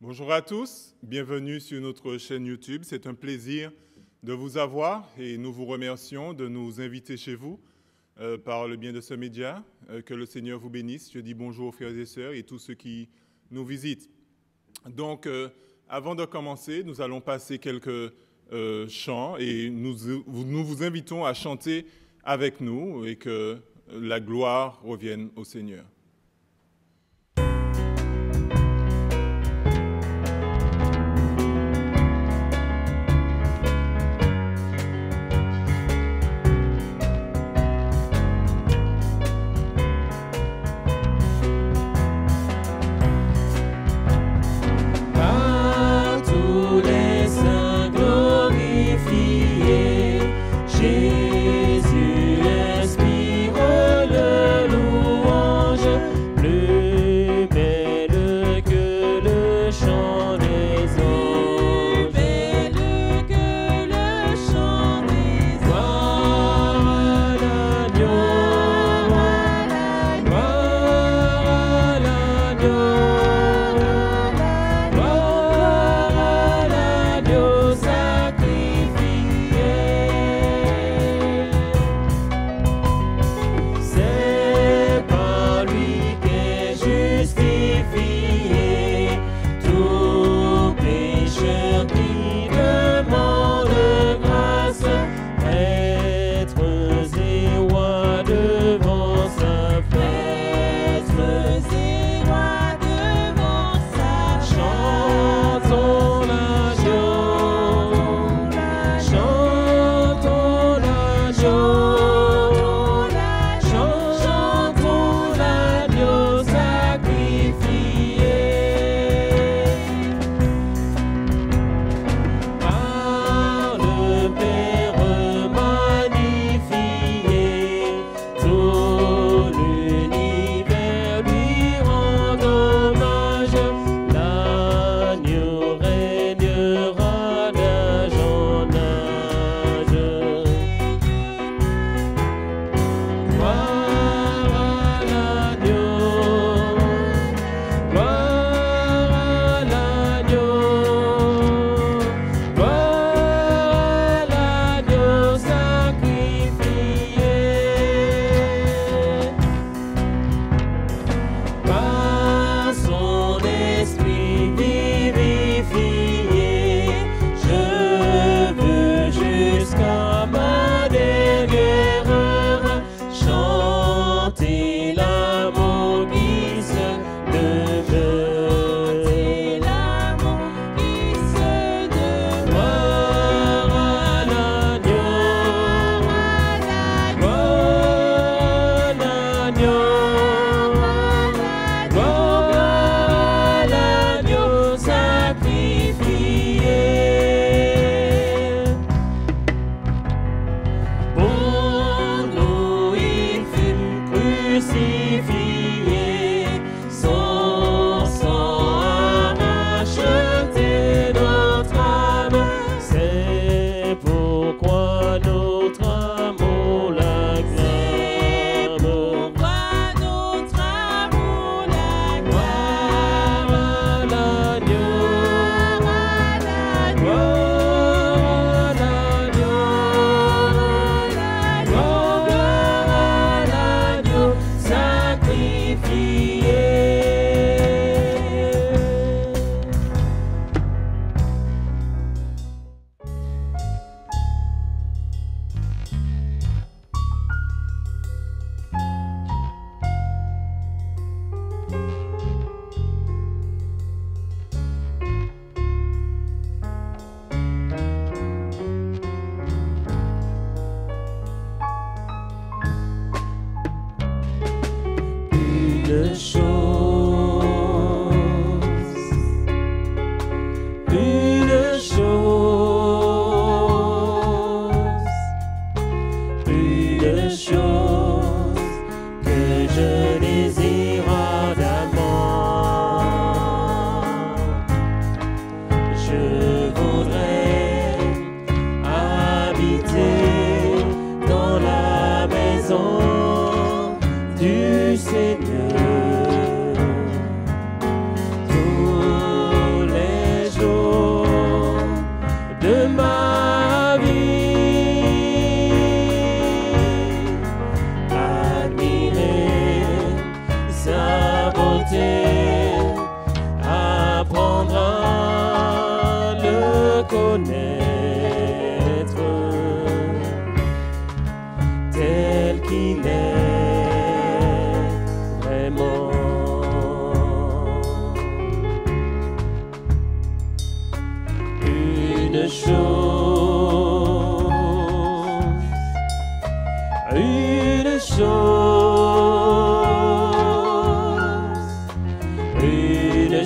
Bonjour à tous, bienvenue sur notre chaîne YouTube. C'est un plaisir de vous avoir et nous vous remercions de nous inviter chez vous par le bien de ce média. Que le Seigneur vous bénisse. Je dis bonjour aux frères et sœurs et tous ceux qui nous visitent. Donc, avant de commencer, nous allons passer quelques chants et nous vous invitons à chanter avec nous et que la gloire revienne au Seigneur. Jésus inspire le louange.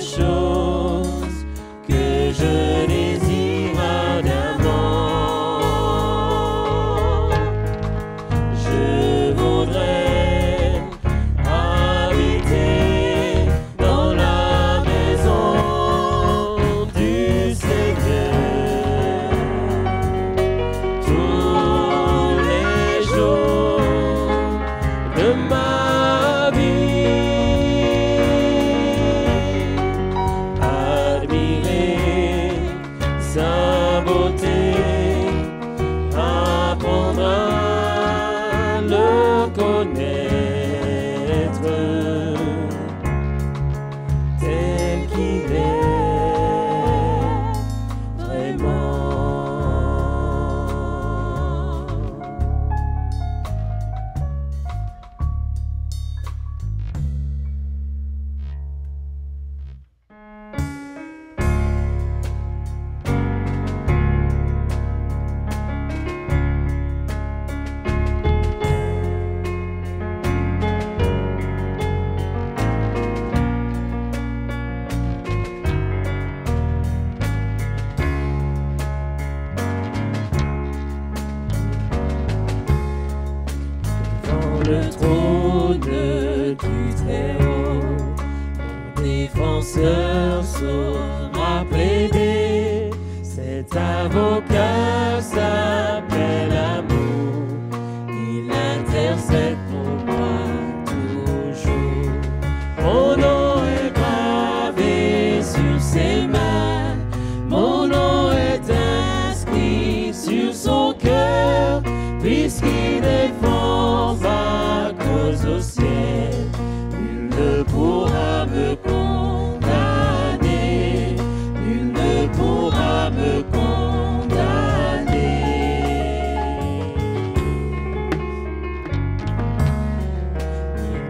chose que je désire ardemment. Je voudrais habiter dans la maison du Seigneur tous les jours de ma vie. Sa beauté, apprendre à le connaître tel qu'il est vraiment. Le trône du Très-Haut, mon défenseur saura plaider. Cet avocat s'appelle amour, il intercède pour moi toujours. Mon nom est gravé sur ses mains, mon nom est inscrit sur son cœur, puisqu'il défend ma cause au ciel. Nul ne pourra me condamner, nul ne pourra me condamner.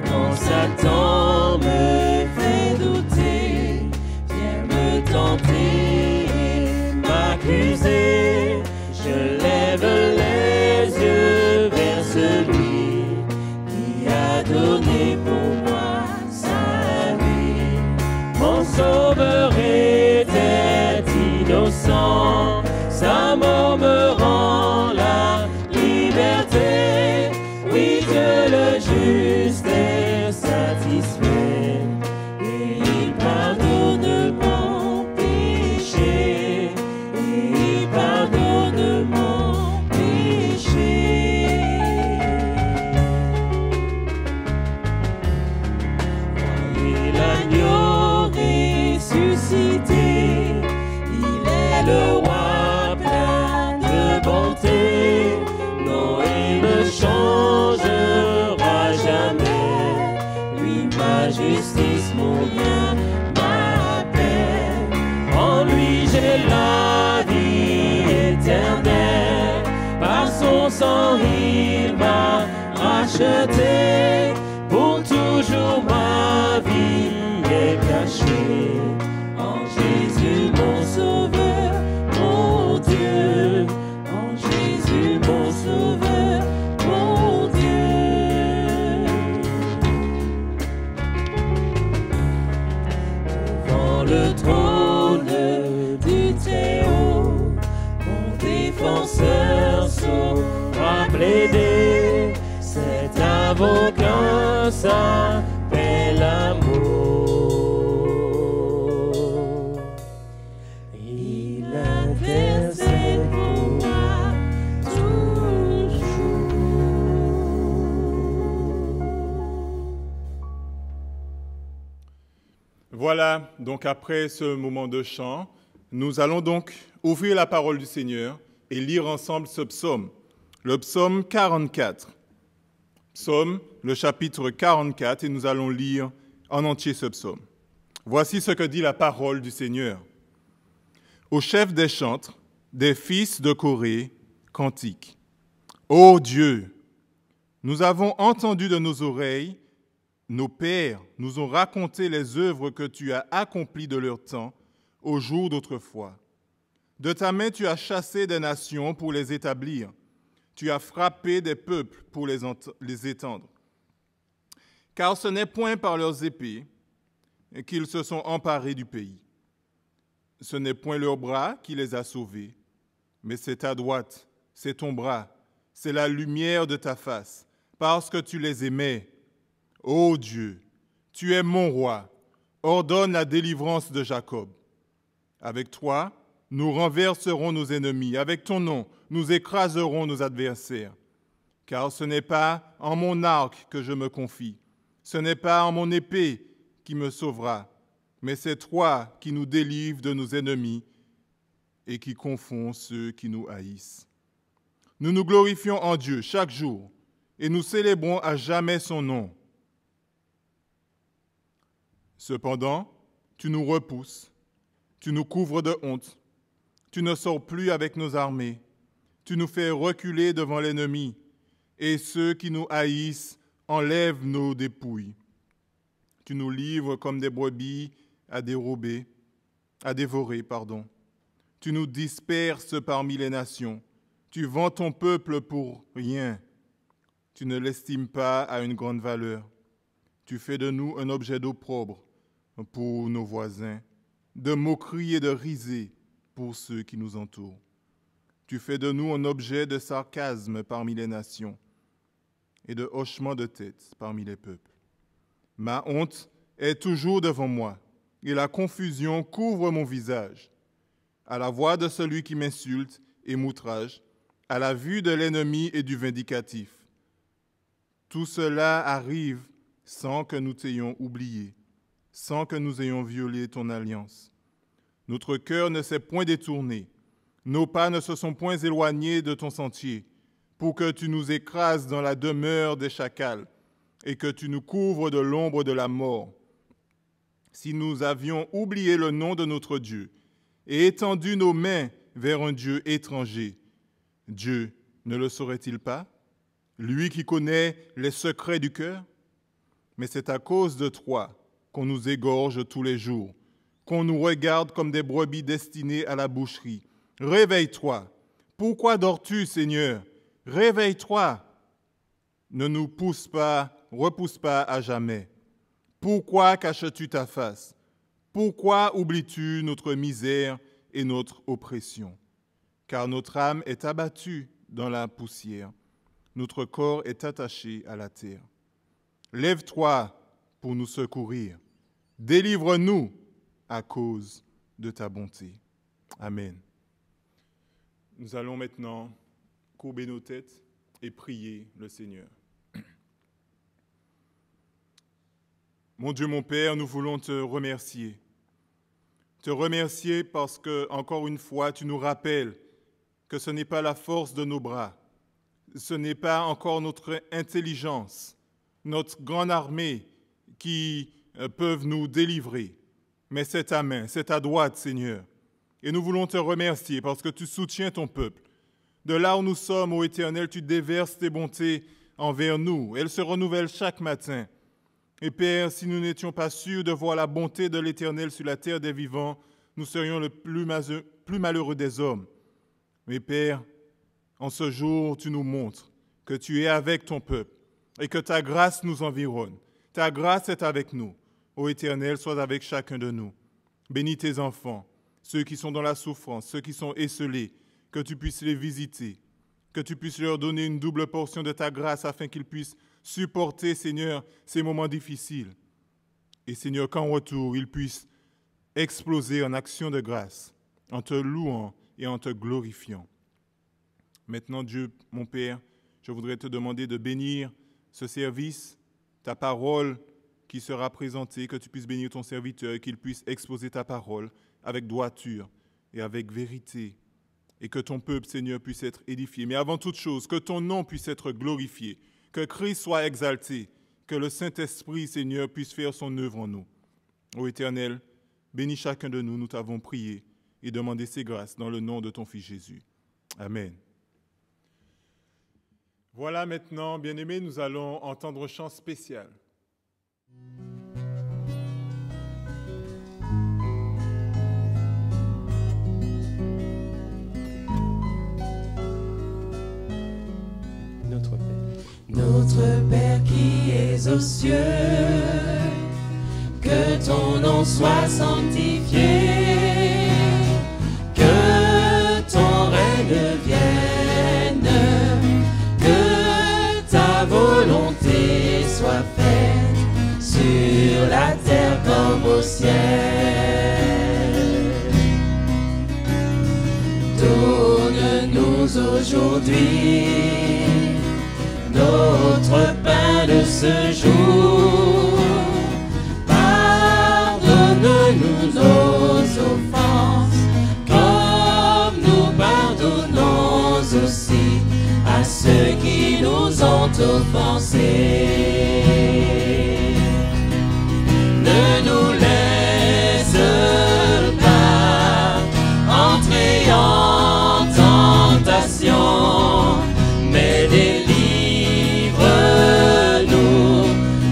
Quand Satan me fait douter, vient me tenter et m'accuser, je lève les yeux vers celui qui a donné pour moi sa vie. Mon sauveur était innocent, sa mort me rend la liberté. Oui, Dieu le juste est satisfait et il pardonne mon péché, et il pardonne mon péché. Voyez l'agneau ressuscité, il est le roi plein de bonté. Non, il ne changera jamais, lui ma justice, mon bien, ma paix. En lui j'ai la vie éternelle, par son sang il m'a racheté. Pour toujours ma vie est cachée en Jésus mon sauveur, mon Dieu. En Jésus mon sauveur, mon Dieu. Devant le trône du Très-Haut, mon défenseur saura plaider. Cet avocat s'appelle amour. Il intercède pour moi toujours. Voilà, donc après ce moment de chant, nous allons donc ouvrir la parole du Seigneur et lire ensemble ce psaume, le psaume 44. Psaume, le chapitre 44, et nous allons lire en entier ce psaume. Voici ce que dit la parole du Seigneur. Au chef des chantres, des fils de Corée, cantique. Ô Dieu, nous avons entendu de nos oreilles, nos pères nous ont raconté les œuvres que tu as accomplies de leur temps, au jour d'autrefois. De ta main, tu as chassé des nations pour les établir. Tu as frappé des peuples pour les étendre. Car ce n'est point par leurs épées qu'ils se sont emparés du pays. Ce n'est point leur bras qui les a sauvés, mais c'est ta droite, c'est ton bras, c'est la lumière de ta face, parce que tu les aimais. Ô Dieu, tu es mon roi, ordonne la délivrance de Jacob. Avec toi, nous renverserons nos ennemis, avec ton nom, nous écraserons nos adversaires. Car ce n'est pas en mon arc que je me confie, ce n'est pas en mon épée qui me sauvera, mais c'est toi qui nous délivres de nos ennemis et qui confonds ceux qui nous haïssent. Nous nous glorifions en Dieu chaque jour et nous célébrons à jamais son nom. Cependant, tu nous repousses, tu nous couvres de honte, tu ne sors plus avec nos armées, tu nous fais reculer devant l'ennemi, et ceux qui nous haïssent enlèvent nos dépouilles. Tu nous livres comme des brebis à dévorer. Tu nous disperses parmi les nations. Tu vends ton peuple pour rien. Tu ne l'estimes pas à une grande valeur. Tu fais de nous un objet d'opprobre pour nos voisins, de moquerie et de risée pour ceux qui nous entourent. Tu fais de nous un objet de sarcasme parmi les nations et de hochement de tête parmi les peuples. Ma honte est toujours devant moi, et la confusion couvre mon visage. À la voix de celui qui m'insulte et m'outrage, à la vue de l'ennemi et du vindicatif. Tout cela arrive sans que nous t'ayons oublié, sans que nous ayons violé ton alliance. Notre cœur ne s'est point détourné, nos pas ne se sont point éloignés de ton sentier, pour que tu nous écrases dans la demeure des chacals et que tu nous couvres de l'ombre de la mort. Si nous avions oublié le nom de notre Dieu et étendu nos mains vers un Dieu étranger, Dieu ne le saurait-il pas, lui qui connaît les secrets du cœur? Mais c'est à cause de toi qu'on nous égorge tous les jours, qu'on nous regarde comme des brebis destinées à la boucherie. Réveille-toi. Pourquoi dors-tu, Seigneur? Réveille-toi. Ne nous repousse pas à jamais. Pourquoi caches-tu ta face? Pourquoi oublies-tu notre misère et notre oppression? Car notre âme est abattue dans la poussière. Notre corps est attaché à la terre. Lève-toi pour nous secourir. Délivre-nous à cause de ta bonté. Amen. Nous allons maintenant courber nos têtes et prier le Seigneur. Mon Dieu, mon Père, nous voulons te remercier. Te remercier parce que, encore une fois, tu nous rappelles que ce n'est pas la force de nos bras, ce n'est pas encore notre intelligence, notre grande armée qui peuvent nous délivrer, mais c'est ta main, c'est ta droite, Seigneur. Et nous voulons te remercier parce que tu soutiens ton peuple. De là où nous sommes, ô Éternel, tu déverses tes bontés envers nous. Elles se renouvellent chaque matin. Et Père, si nous n'étions pas sûrs de voir la bonté de l'Éternel sur la terre des vivants, nous serions le plus malheureux des hommes. Mais Père, en ce jour, tu nous montres que tu es avec ton peuple et que ta grâce nous environne. Ta grâce est avec nous. Ô Éternel, sois avec chacun de nous. Bénis tes enfants, ceux qui sont dans la souffrance, ceux qui sont esseulés, que tu puisses les visiter, que tu puisses leur donner une double portion de ta grâce afin qu'ils puissent supporter, Seigneur, ces moments difficiles. Et Seigneur, qu'en retour, ils puissent exploser en action de grâce, en te louant et en te glorifiant. Maintenant, Dieu, mon Père, je voudrais te demander de bénir ce service, ta parole qui sera présentée, que tu puisses bénir ton serviteur et qu'il puisse exposer ta parole avec droiture et avec vérité, et que ton peuple, Seigneur, puisse être édifié. Mais avant toute chose, que ton nom puisse être glorifié, que Christ soit exalté, que le Saint-Esprit, Seigneur, puisse faire son œuvre en nous. Ô Éternel, bénis chacun de nous, nous t'avons prié et demandé ces grâces dans le nom de ton Fils Jésus. Amen. Voilà maintenant, bien-aimés, nous allons entendre un chant spécial. Notre Père qui es aux cieux, que ton nom soit sanctifié, que ton règne vienne, que ta volonté soit faite sur la terre comme au ciel. Donne-nous aujourd'hui notre pain de ce jour. Pardonne-nous nos offenses, comme nous pardonnons aussi à ceux qui nous ont offensés. Ne nous laisse pas entrer en tentation, mais délivre-nous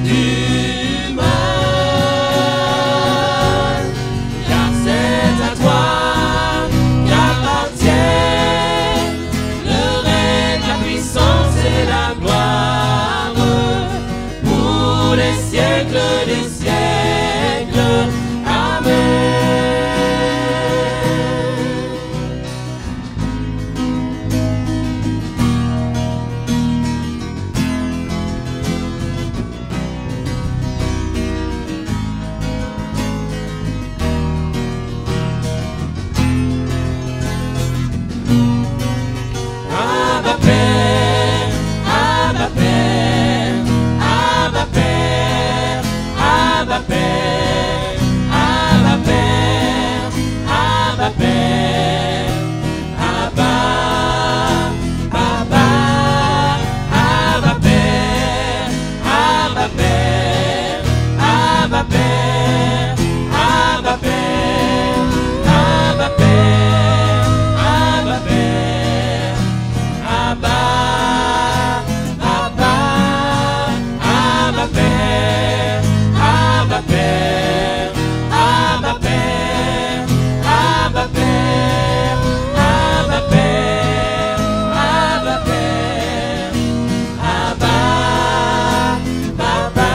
du mal. Car c'est à toi qu'appartiennent le règne, la puissance et la gloire pour les siècles des siècles. Amen. Abba Père, Abba Père, Abba Père, Abba Père, Abba Père, Abba Père, Abba, Abba, Abba Père, Abba Père, Abba Père, Abba Père, Abba Père, Abba Père, Abba, Abba, Abba Père, Abba Père, Abba Père, Abba Père, Abba Père, Abba Père, Abba, Papa.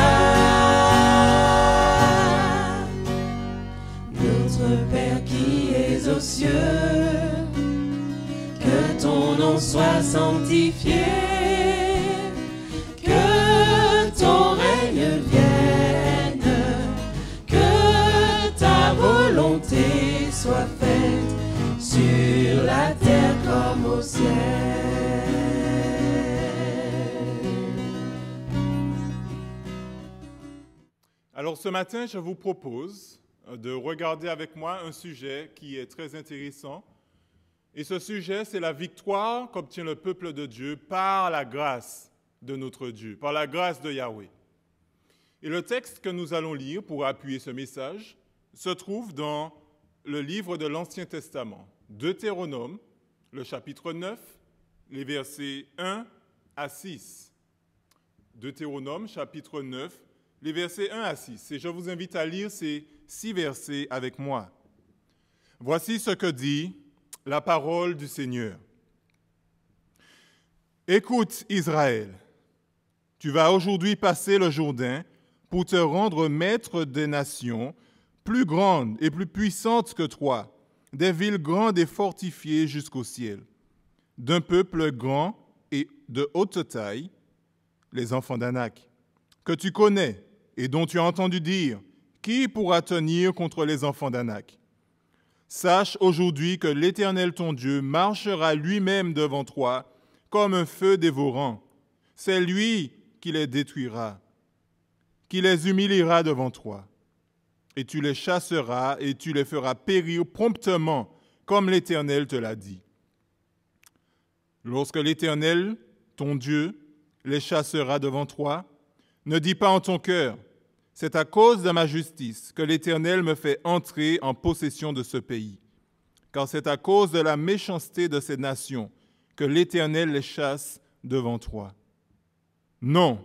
Notre Père qui es aux cieux, que ton nom soit sanctifié, que ton règne vienne, que ta volonté soit faite sur la terre comme au ciel. Alors ce matin, je vous propose de regarder avec moi un sujet qui est très intéressant. Et ce sujet, c'est la victoire qu'obtient le peuple de Dieu par la grâce de notre Dieu, par la grâce de Yahweh. Et le texte que nous allons lire pour appuyer ce message se trouve dans le livre de l'Ancien Testament, Deutéronome, le chapitre 9, les versets 1 à 6. Deutéronome, chapitre 9, les versets 1 à 6. Et je vous invite à lire ces 6 versets avec moi. Voici ce que dit la parole du Seigneur. Écoute, Israël, tu vas aujourd'hui passer le Jourdain pour te rendre maître des nations plus grandes et plus puissantes que toi, des villes grandes et fortifiées jusqu'au ciel, d'un peuple grand et de haute taille, les enfants d'Anak, que tu connais et dont tu as entendu dire, qui pourra tenir contre les enfants d'Anak? Sache aujourd'hui que l'Éternel ton Dieu marchera lui-même devant toi comme un feu dévorant. C'est lui qui les détruira, qui les humiliera devant toi. Et tu les chasseras et tu les feras périr promptement, comme l'Éternel te l'a dit. Lorsque l'Éternel, ton Dieu, les chassera devant toi, ne dis pas en ton cœur, c'est à cause de ma justice que l'Éternel me fait entrer en possession de ce pays. Car c'est à cause de la méchanceté de ces nations que l'Éternel les chasse devant toi. Non,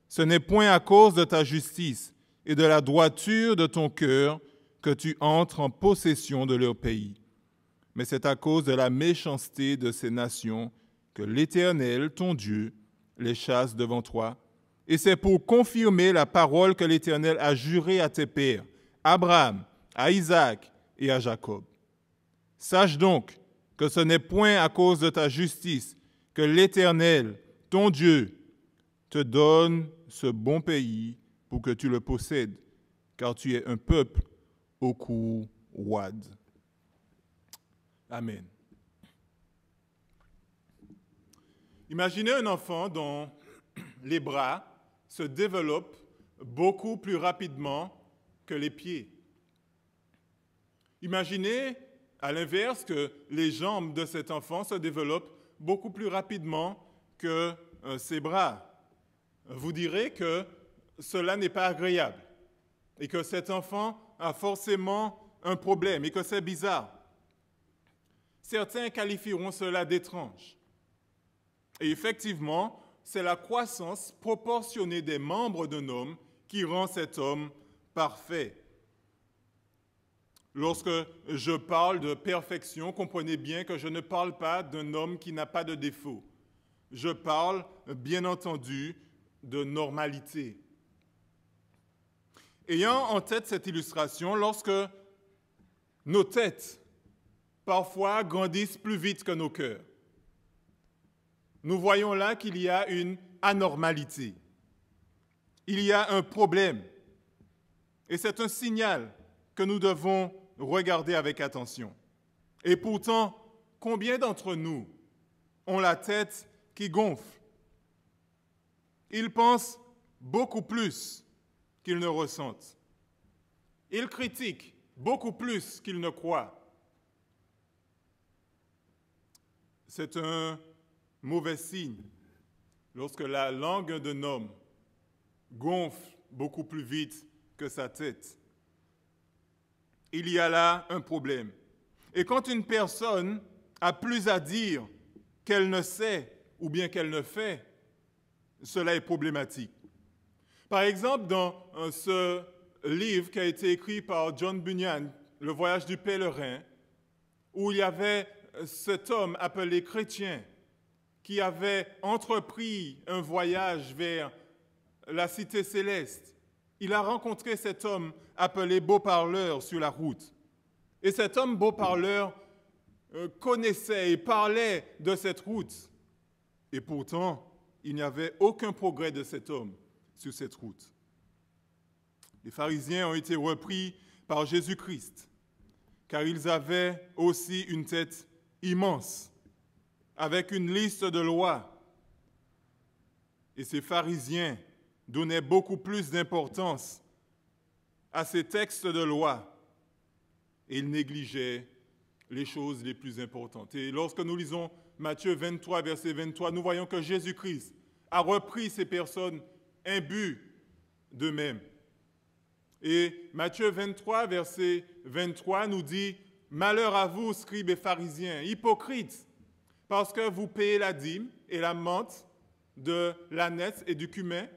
ce n'est point à cause de ta justice et de la droiture de ton cœur que tu entres en possession de leur pays. Mais c'est à cause de la méchanceté de ces nations que l'Éternel, ton Dieu, les chasse devant toi. Et c'est pour confirmer la parole que l'Éternel a juré à tes pères, Abraham, à Isaac et à Jacob. Sache donc que ce n'est point à cause de ta justice que l'Éternel, ton Dieu, te donne ce bon pays pour que tu le possèdes, car tu es un peuple au cou roide. Amen. Imaginez un enfant dont les bras se développent beaucoup plus rapidement que les pieds. Imaginez, à l'inverse, que les jambes de cet enfant se développent beaucoup plus rapidement que ses bras. Vous direz que cela n'est pas agréable et que cet enfant a forcément un problème et que c'est bizarre. Certains qualifieront cela d'étrange. Et effectivement, c'est la croissance proportionnée des membres d'un homme qui rend cet homme parfait. Lorsque je parle de perfection, comprenez bien que je ne parle pas d'un homme qui n'a pas de défaut. Je parle, bien entendu, de normalité. Ayant en tête cette illustration, lorsque nos têtes, parfois, grandissent plus vite que nos cœurs, nous voyons là qu'il y a une anormalité. Il y a un problème. Et c'est un signal que nous devons regarder avec attention. Et pourtant, combien d'entre nous ont la tête qui gonfle? Ils pensent beaucoup plus qu'ils ne ressentent. Ils critiquent beaucoup plus qu'ils ne croient. C'est un mauvais signe lorsque la langue d'un homme gonfle beaucoup plus vite que sa tête. Il y a là un problème. Et quand une personne a plus à dire qu'elle ne sait ou bien qu'elle ne fait, cela est problématique. Par exemple, dans ce livre qui a été écrit par John Bunyan, Le voyage du pèlerin, où il y avait cet homme appelé Chrétien qui avait entrepris un voyage vers la cité céleste. Il a rencontré cet homme appelé Beau-Parleur sur la route. Et cet homme Beau-Parleur connaissait et parlait de cette route. Et pourtant, il n'y avait aucun progrès de cet homme sur cette route. Les pharisiens ont été repris par Jésus-Christ, car ils avaient aussi une tête immense, avec une liste de lois. Et ces pharisiens donnaient beaucoup plus d'importance à ces textes de loi, et ils négligeaient les choses les plus importantes. Et lorsque nous lisons Matthieu 23, verset 23, nous voyons que Jésus-Christ a repris ces personnes imbues d'eux-mêmes. Et Matthieu 23, verset 23 nous dit « Malheur à vous, scribes et pharisiens, hypocrites, parce que vous payez la dîme et la menthe de l'ânesse et du cumin,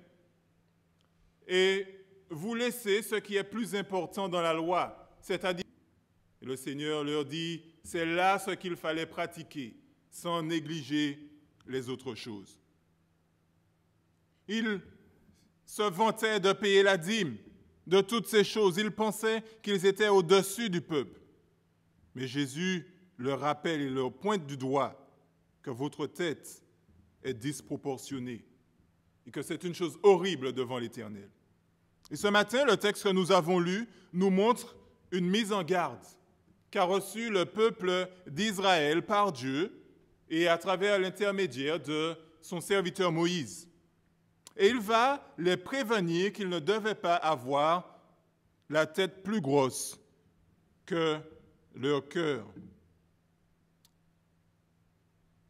et vous laissez ce qui est plus important dans la loi, c'est-à-dire... » Et le Seigneur leur dit « C'est là ce qu'il fallait pratiquer, sans négliger les autres choses. » Ils se vantaient de payer la dîme, de toutes ces choses. Ils pensaient qu'ils étaient au-dessus du peuple. Mais Jésus leur rappelle et leur pointe du doigt que votre tête est disproportionnée et que c'est une chose horrible devant l'Éternel. Et ce matin, le texte que nous avons lu nous montre une mise en garde qu'a reçue le peuple d'Israël par Dieu et à travers l'intermédiaire de son serviteur Moïse. Et il va les prévenir qu'ils ne devaient pas avoir la tête plus grosse que leur cœur.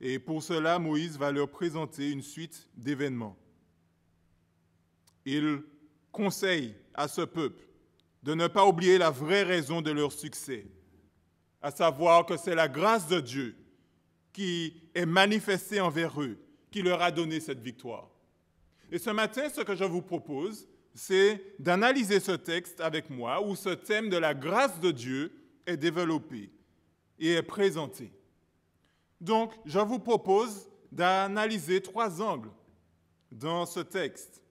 Et pour cela, Moïse va leur présenter une suite d'événements. Il conseille à ce peuple de ne pas oublier la vraie raison de leur succès, à savoir que c'est la grâce de Dieu qui est manifestée envers eux, qui leur a donné cette victoire. Et ce matin, ce que je vous propose, c'est d'analyser ce texte avec moi, où ce thème de la grâce de Dieu est développé et est présenté. Donc, je vous propose d'analyser 3 angles dans ce texte.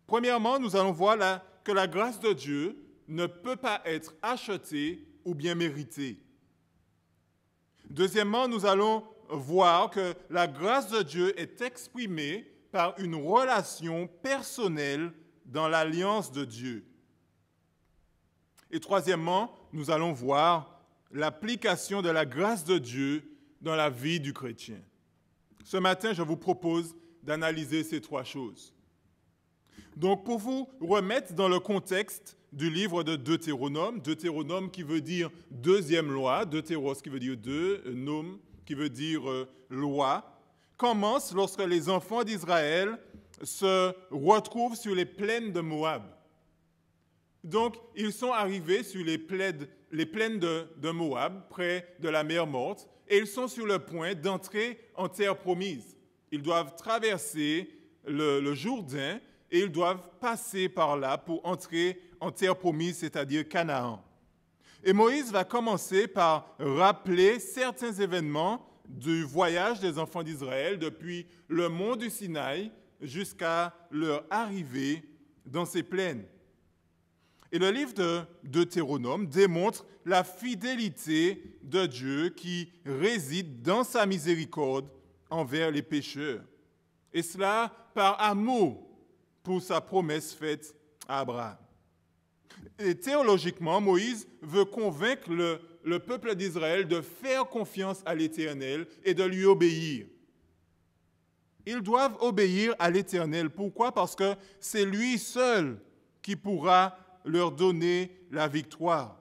Premièrement, nous allons voir que la grâce de Dieu ne peut pas être achetée ou bien méritée. Deuxièmement, nous allons voir que la grâce de Dieu est exprimée par une relation personnelle dans l'alliance de Dieu. Et troisièmement, nous allons voir l'application de la grâce de Dieu dans la vie du chrétien. Ce matin, je vous propose d'analyser ces trois choses. Donc, pour vous remettre dans le contexte du livre de Deutéronome, Deutéronome qui veut dire deuxième loi, Deutéros qui veut dire deux, nom qui veut dire loi, commence lorsque les enfants d'Israël se retrouvent sur les plaines de Moab. Donc, ils sont arrivés sur les plaines de Moab, près de la mer Morte, et ils sont sur le point d'entrer en terre promise. Ils doivent traverser le Jourdain et ils doivent passer par là pour entrer en terre promise, c'est-à-dire Canaan. Et Moïse va commencer par rappeler certains événements du voyage des enfants d'Israël depuis le mont du Sinaï jusqu'à leur arrivée dans ces plaines. Et le livre de Deutéronome démontre la fidélité de Dieu qui réside dans sa miséricorde envers les pécheurs. Et cela par amour pour sa promesse faite à Abraham. Et théologiquement, Moïse veut convaincre le peuple d'Israël de faire confiance à l'Éternel et de lui obéir. Ils doivent obéir à l'Éternel. Pourquoi? Parce que c'est lui seul qui pourra leur donner la victoire.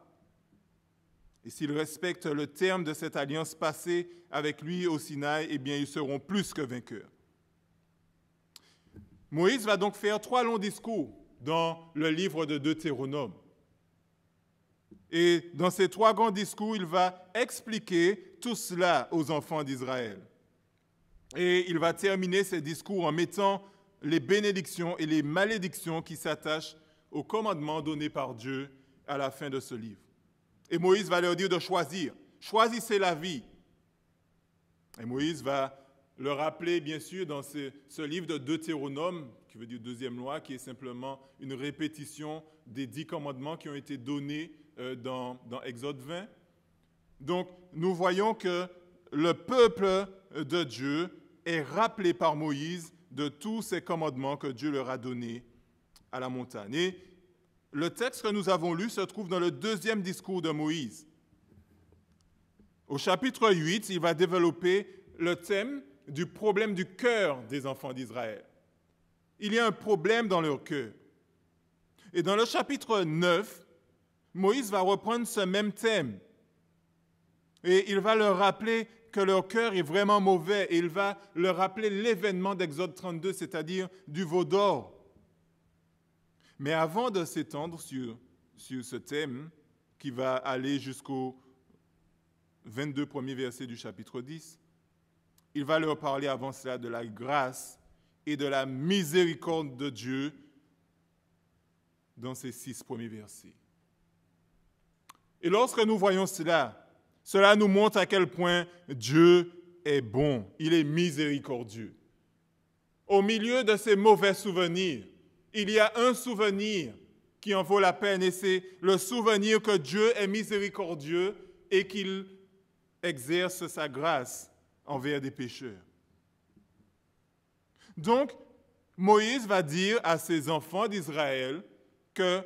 Et s'ils respectent le terme de cette alliance passée avec lui au Sinaï, eh bien, ils seront plus que vainqueurs. Moïse va donc faire 3 longs discours dans le livre de Deutéronome. Et dans ces 3 grands discours, il va expliquer tout cela aux enfants d'Israël. Et il va terminer ses discours en mettant les bénédictions et les malédictions qui s'attachent aux commandements donnés par Dieu à la fin de ce livre. Et Moïse va leur dire de choisir. Choisissez la vie. Et Moïse va le rappeler, bien sûr, dans ce livre de Deutéronome, qui veut dire deuxième loi, qui est simplement une répétition des 10 commandements qui ont été donnés dans Exode 20. Donc, nous voyons que le peuple de Dieu est rappelé par Moïse de tous ces commandements que Dieu leur a donnés à la montagne. Et le texte que nous avons lu se trouve dans le 2e discours de Moïse. Au chapitre 8, il va développer le thème du problème du cœur des enfants d'Israël. Il y a un problème dans leur cœur. Et dans le chapitre 9, Moïse va reprendre ce même thème. Et il va leur rappeler que leur cœur est vraiment mauvais. Et il va leur rappeler l'événement d'Exode 32, c'est-à-dire du veau d'or. Mais avant de s'étendre sur ce thème, qui va aller jusqu'aux 22 premiers versets du chapitre 10, il va leur parler avant cela de la grâce et de la miséricorde de Dieu dans ces 6 premiers versets. Et lorsque nous voyons cela, cela nous montre à quel point Dieu est bon, il est miséricordieux. Au milieu de ces mauvais souvenirs, il y a un souvenir qui en vaut la peine, et c'est le souvenir que Dieu est miséricordieux et qu'il exerce sa grâce envers des pécheurs. Donc, Moïse va dire à ses enfants d'Israël que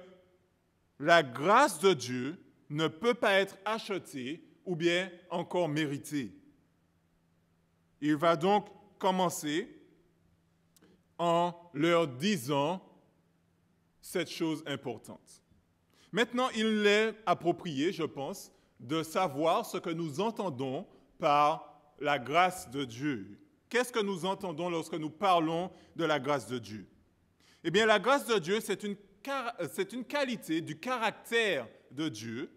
la grâce de Dieu ne peut pas être achetée ou bien encore méritée. Il va donc commencer en leur disant cette chose importante. Maintenant, il est approprié, je pense, de savoir ce que nous entendons par la grâce de Dieu. Qu'est-ce que nous entendons lorsque nous parlons de la grâce de Dieu? Eh bien, la grâce de Dieu, c'est une qualité du caractère de Dieu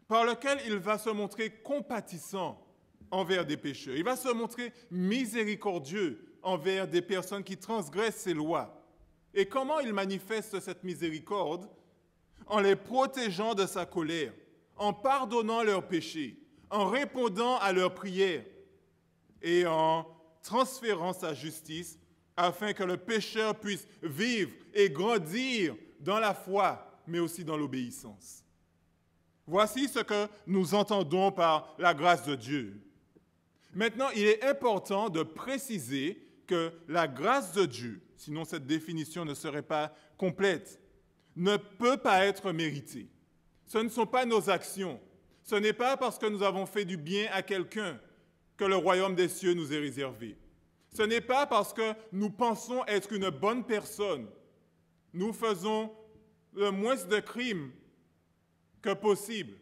par lequel il va se montrer compatissant envers des pécheurs. Il va se montrer miséricordieux envers des personnes qui transgressent ses lois. Et comment il manifeste cette miséricorde? En les protégeant de sa colère, en pardonnant leurs péchés, en répondant à leurs prières et en transférant sa justice afin que le pécheur puisse vivre et grandir dans la foi, mais aussi dans l'obéissance. Voici ce que nous entendons par la grâce de Dieu. Maintenant, il est important de préciser que la grâce de Dieu, sinon cette définition ne serait pas complète, ne peut pas être méritée. Ce ne sont pas nos actions. Ce n'est pas parce que nous avons fait du bien à quelqu'un que le royaume des cieux nous est réservé. Ce n'est pas parce que nous pensons être une bonne personne, nous faisons le moins de crimes que possible.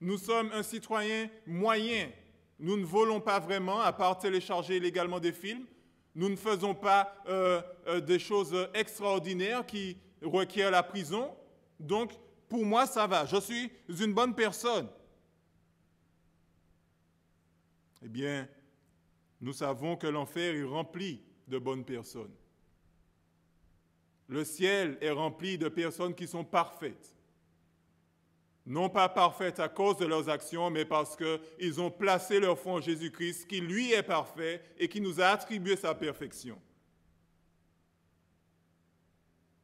Nous sommes un citoyen moyen. Nous ne volons pas vraiment, à part télécharger illégalement des films. Nous ne faisons pas des choses extraordinaires qui requièrent la prison. Donc, pour moi, ça va. Je suis une bonne personne. Eh bien, nous savons que l'enfer est rempli de bonnes personnes. Le ciel est rempli de personnes qui sont parfaites. Non pas parfaites à cause de leurs actions, mais parce qu'ils ont placé leur foi en Jésus-Christ, qui lui est parfait et qui nous a attribué sa perfection.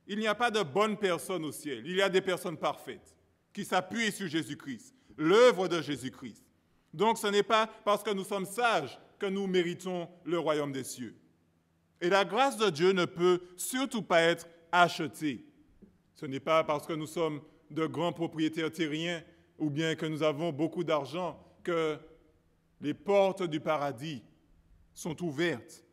Il n'y a pas de bonnes personnes au ciel, il y a des personnes parfaites qui s'appuient sur Jésus-Christ, l'œuvre de Jésus-Christ. Donc ce n'est pas parce que nous sommes sages que nous méritons le royaume des cieux. Et la grâce de Dieu ne peut surtout pas être achetée. Ce n'est pas parce que nous sommes de grands propriétaires terriens ou bien que nous avons beaucoup d'argent que les portes du paradis sont ouvertes.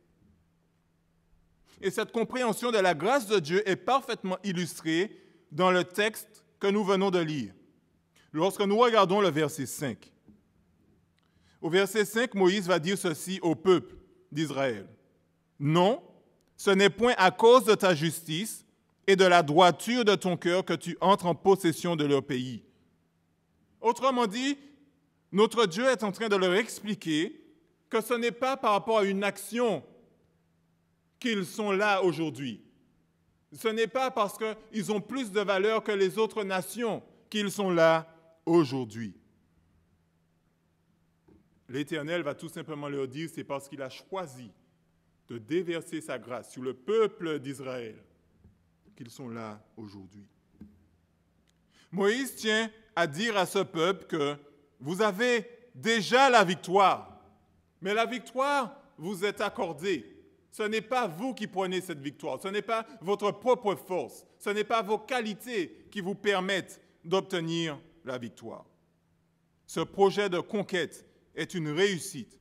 Et cette compréhension de la grâce de Dieu est parfaitement illustrée dans le texte que nous venons de lire. Lorsque nous regardons le verset 5, au verset 5, Moïse va dire ceci au peuple d'Israël. « Non, ce n'est point à cause de ta justice et de la droiture de ton cœur que tu entres en possession de leur pays. » Autrement dit, notre Dieu est en train de leur expliquer que ce n'est pas par rapport à une action qu'ils sont là aujourd'hui. Ce n'est pas parce qu'ils ont plus de valeur que les autres nations qu'ils sont là aujourd'hui. L'Éternel va tout simplement leur dire, c'est parce qu'il a choisi de déverser sa grâce sur le peuple d'Israël qu'ils sont là aujourd'hui. Moïse tient à dire à ce peuple que vous avez déjà la victoire, mais la victoire vous est accordée. Ce n'est pas vous qui prenez cette victoire, ce n'est pas votre propre force, ce n'est pas vos qualités qui vous permettent d'obtenir la victoire. Ce projet de conquête est une réussite,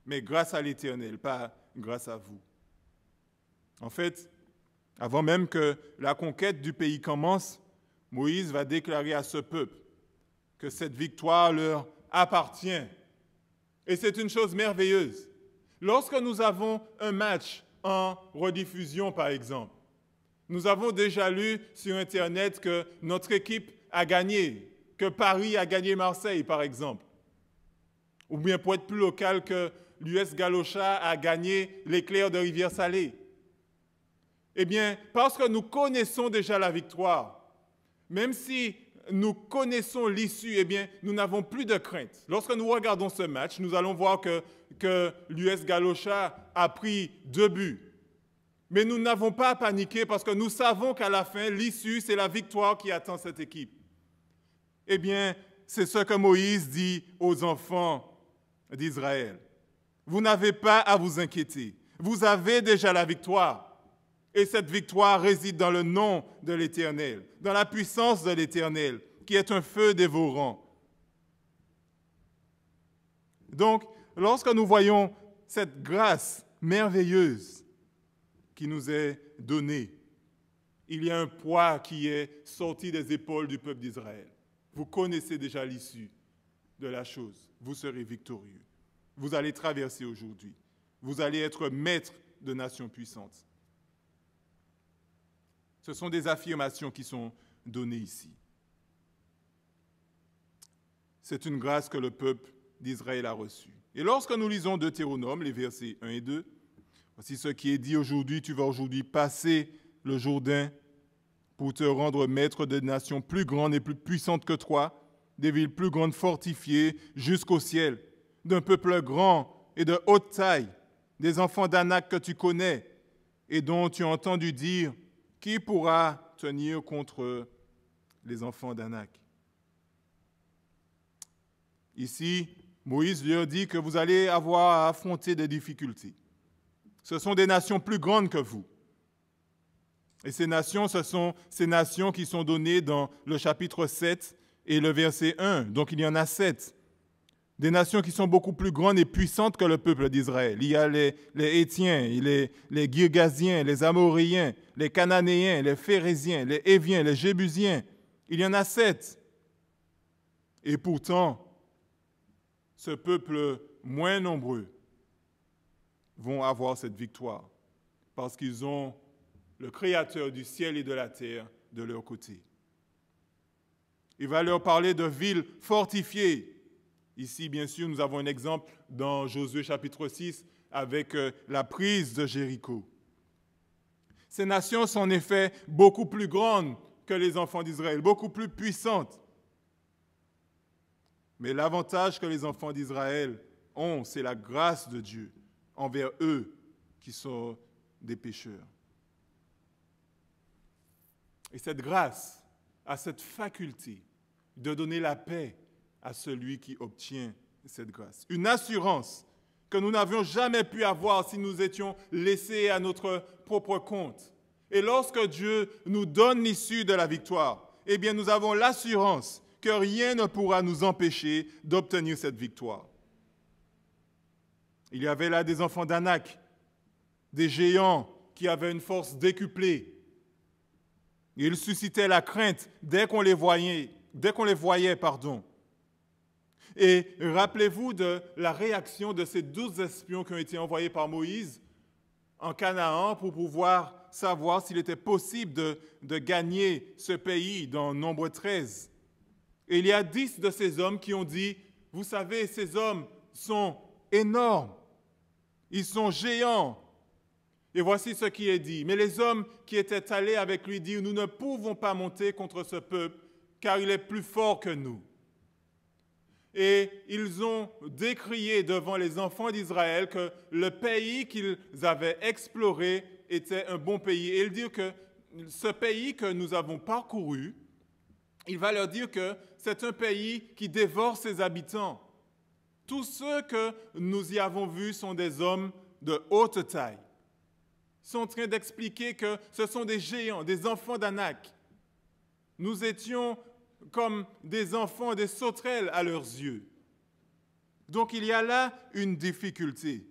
mais grâce à l'Éternel, pas grâce à vous. En fait, avant même que la conquête du pays commence, Moïse va déclarer à ce peuple que cette victoire leur appartient. Et c'est une chose merveilleuse. Lorsque nous avons un match en rediffusion, par exemple, nous avons déjà lu sur Internet que notre équipe a gagné, que Paris a gagné Marseille, par exemple. Ou bien pour être plus local, que l'US Galocha a gagné l'Éclair de Rivière-Salée. Eh bien, parce que nous connaissons déjà la victoire, même si nous connaissons l'issue, eh bien, nous n'avons plus de crainte. Lorsque nous regardons ce match, nous allons voir que l'US Galocha a pris 2 buts. Mais nous n'avons pas à paniquer parce que nous savons qu'à la fin, l'issue, c'est la victoire qui attend cette équipe. Eh bien, c'est ce que Moïse dit aux enfants d'Israël. Vous n'avez pas à vous inquiéter. Vous avez déjà la victoire. Et cette victoire réside dans le nom de l'Éternel, dans la puissance de l'Éternel, qui est un feu dévorant. Donc, lorsque nous voyons cette grâce merveilleuse qui nous est donnée, il y a un poids qui est sorti des épaules du peuple d'Israël. Vous connaissez déjà l'issue de la chose. Vous serez victorieux. Vous allez traverser aujourd'hui. Vous allez être maître de nations puissantes. Ce sont des affirmations qui sont données ici. C'est une grâce que le peuple d'Israël a reçue. Et lorsque nous lisons Deutéronome, les versets 1 et 2, voici ce qui est dit aujourd'hui, tu vas aujourd'hui passer le Jourdain pour te rendre maître de nations plus grandes et plus puissantes que toi, des villes plus grandes fortifiées jusqu'au ciel, d'un peuple grand et de haute taille, des enfants d'Anak que tu connais et dont tu as entendu dire, qui pourra tenir contre les enfants d'Anak? Ici, Moïse leur dit que vous allez avoir à affronter des difficultés. Ce sont des nations plus grandes que vous. Et ces nations, ce sont ces nations qui sont données dans le chapitre 7 et le verset 1. Donc il y en a 7. Des nations qui sont beaucoup plus grandes et puissantes que le peuple d'Israël. Il y a les Hétiens, les Girgasiens, les Amoréens, les Cananéens, les Phérésiens, les Héviens, les Jébusiens. Il y en a 7. Et pourtant, ce peuple moins nombreux vont avoir cette victoire parce qu'ils ont le Créateur du ciel et de la terre de leur côté. Il va leur parler de villes fortifiées. Ici, bien sûr, nous avons un exemple dans Josué chapitre 6 avec la prise de Jéricho. Ces nations sont en effet beaucoup plus grandes que les enfants d'Israël, beaucoup plus puissantes. Mais l'avantage que les enfants d'Israël ont, c'est la grâce de Dieu envers eux qui sont des pécheurs. Et cette grâce a cette faculté de donner la paix à celui qui obtient cette grâce. Une assurance que nous n'avions jamais pu avoir si nous étions laissés à notre propre compte. Et lorsque Dieu nous donne l'issue de la victoire, eh bien nous avons l'assurance que rien ne pourra nous empêcher d'obtenir cette victoire. Il y avait là des enfants d'Anak, des géants qui avaient une force décuplée. Ils suscitaient la crainte dès qu'on les voyait. Et rappelez-vous de la réaction de ces 12 espions qui ont été envoyés par Moïse en Canaan pour pouvoir savoir s'il était possible de gagner ce pays dans Nombre 13. Et il y a 10 de ces hommes qui ont dit, vous savez, ces hommes sont énormes, ils sont géants. Et voici ce qui est dit. Mais les hommes qui étaient allés avec lui dirent, nous ne pouvons pas monter contre ce peuple, car il est plus fort que nous. Et ils ont décrié devant les enfants d'Israël que le pays qu'ils avaient exploré était un bon pays. Et ils disent que ce pays que nous avons parcouru, il va leur dire que c'est un pays qui dévore ses habitants. Tous ceux que nous y avons vus sont des hommes de haute taille. Ils sont en train d'expliquer que ce sont des géants, des enfants d'Anak. Nous étions comme des enfants, des sauterelles à leurs yeux. Donc il y a là une difficulté.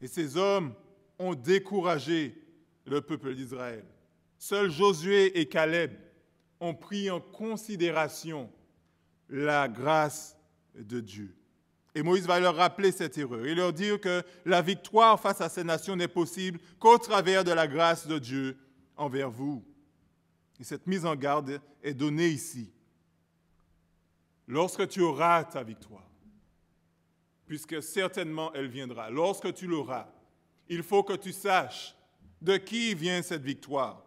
Et ces hommes ont découragé le peuple d'Israël. Seuls Josué et Caleb ont pris en considération la grâce de Dieu. Et Moïse va leur rappeler cette erreur et leur dire que la victoire face à ces nations n'est possible qu'au travers de la grâce de Dieu envers vous. Et cette mise en garde est donnée ici. Lorsque tu auras ta victoire, puisque certainement elle viendra, lorsque tu l'auras, il faut que tu saches de qui vient cette victoire.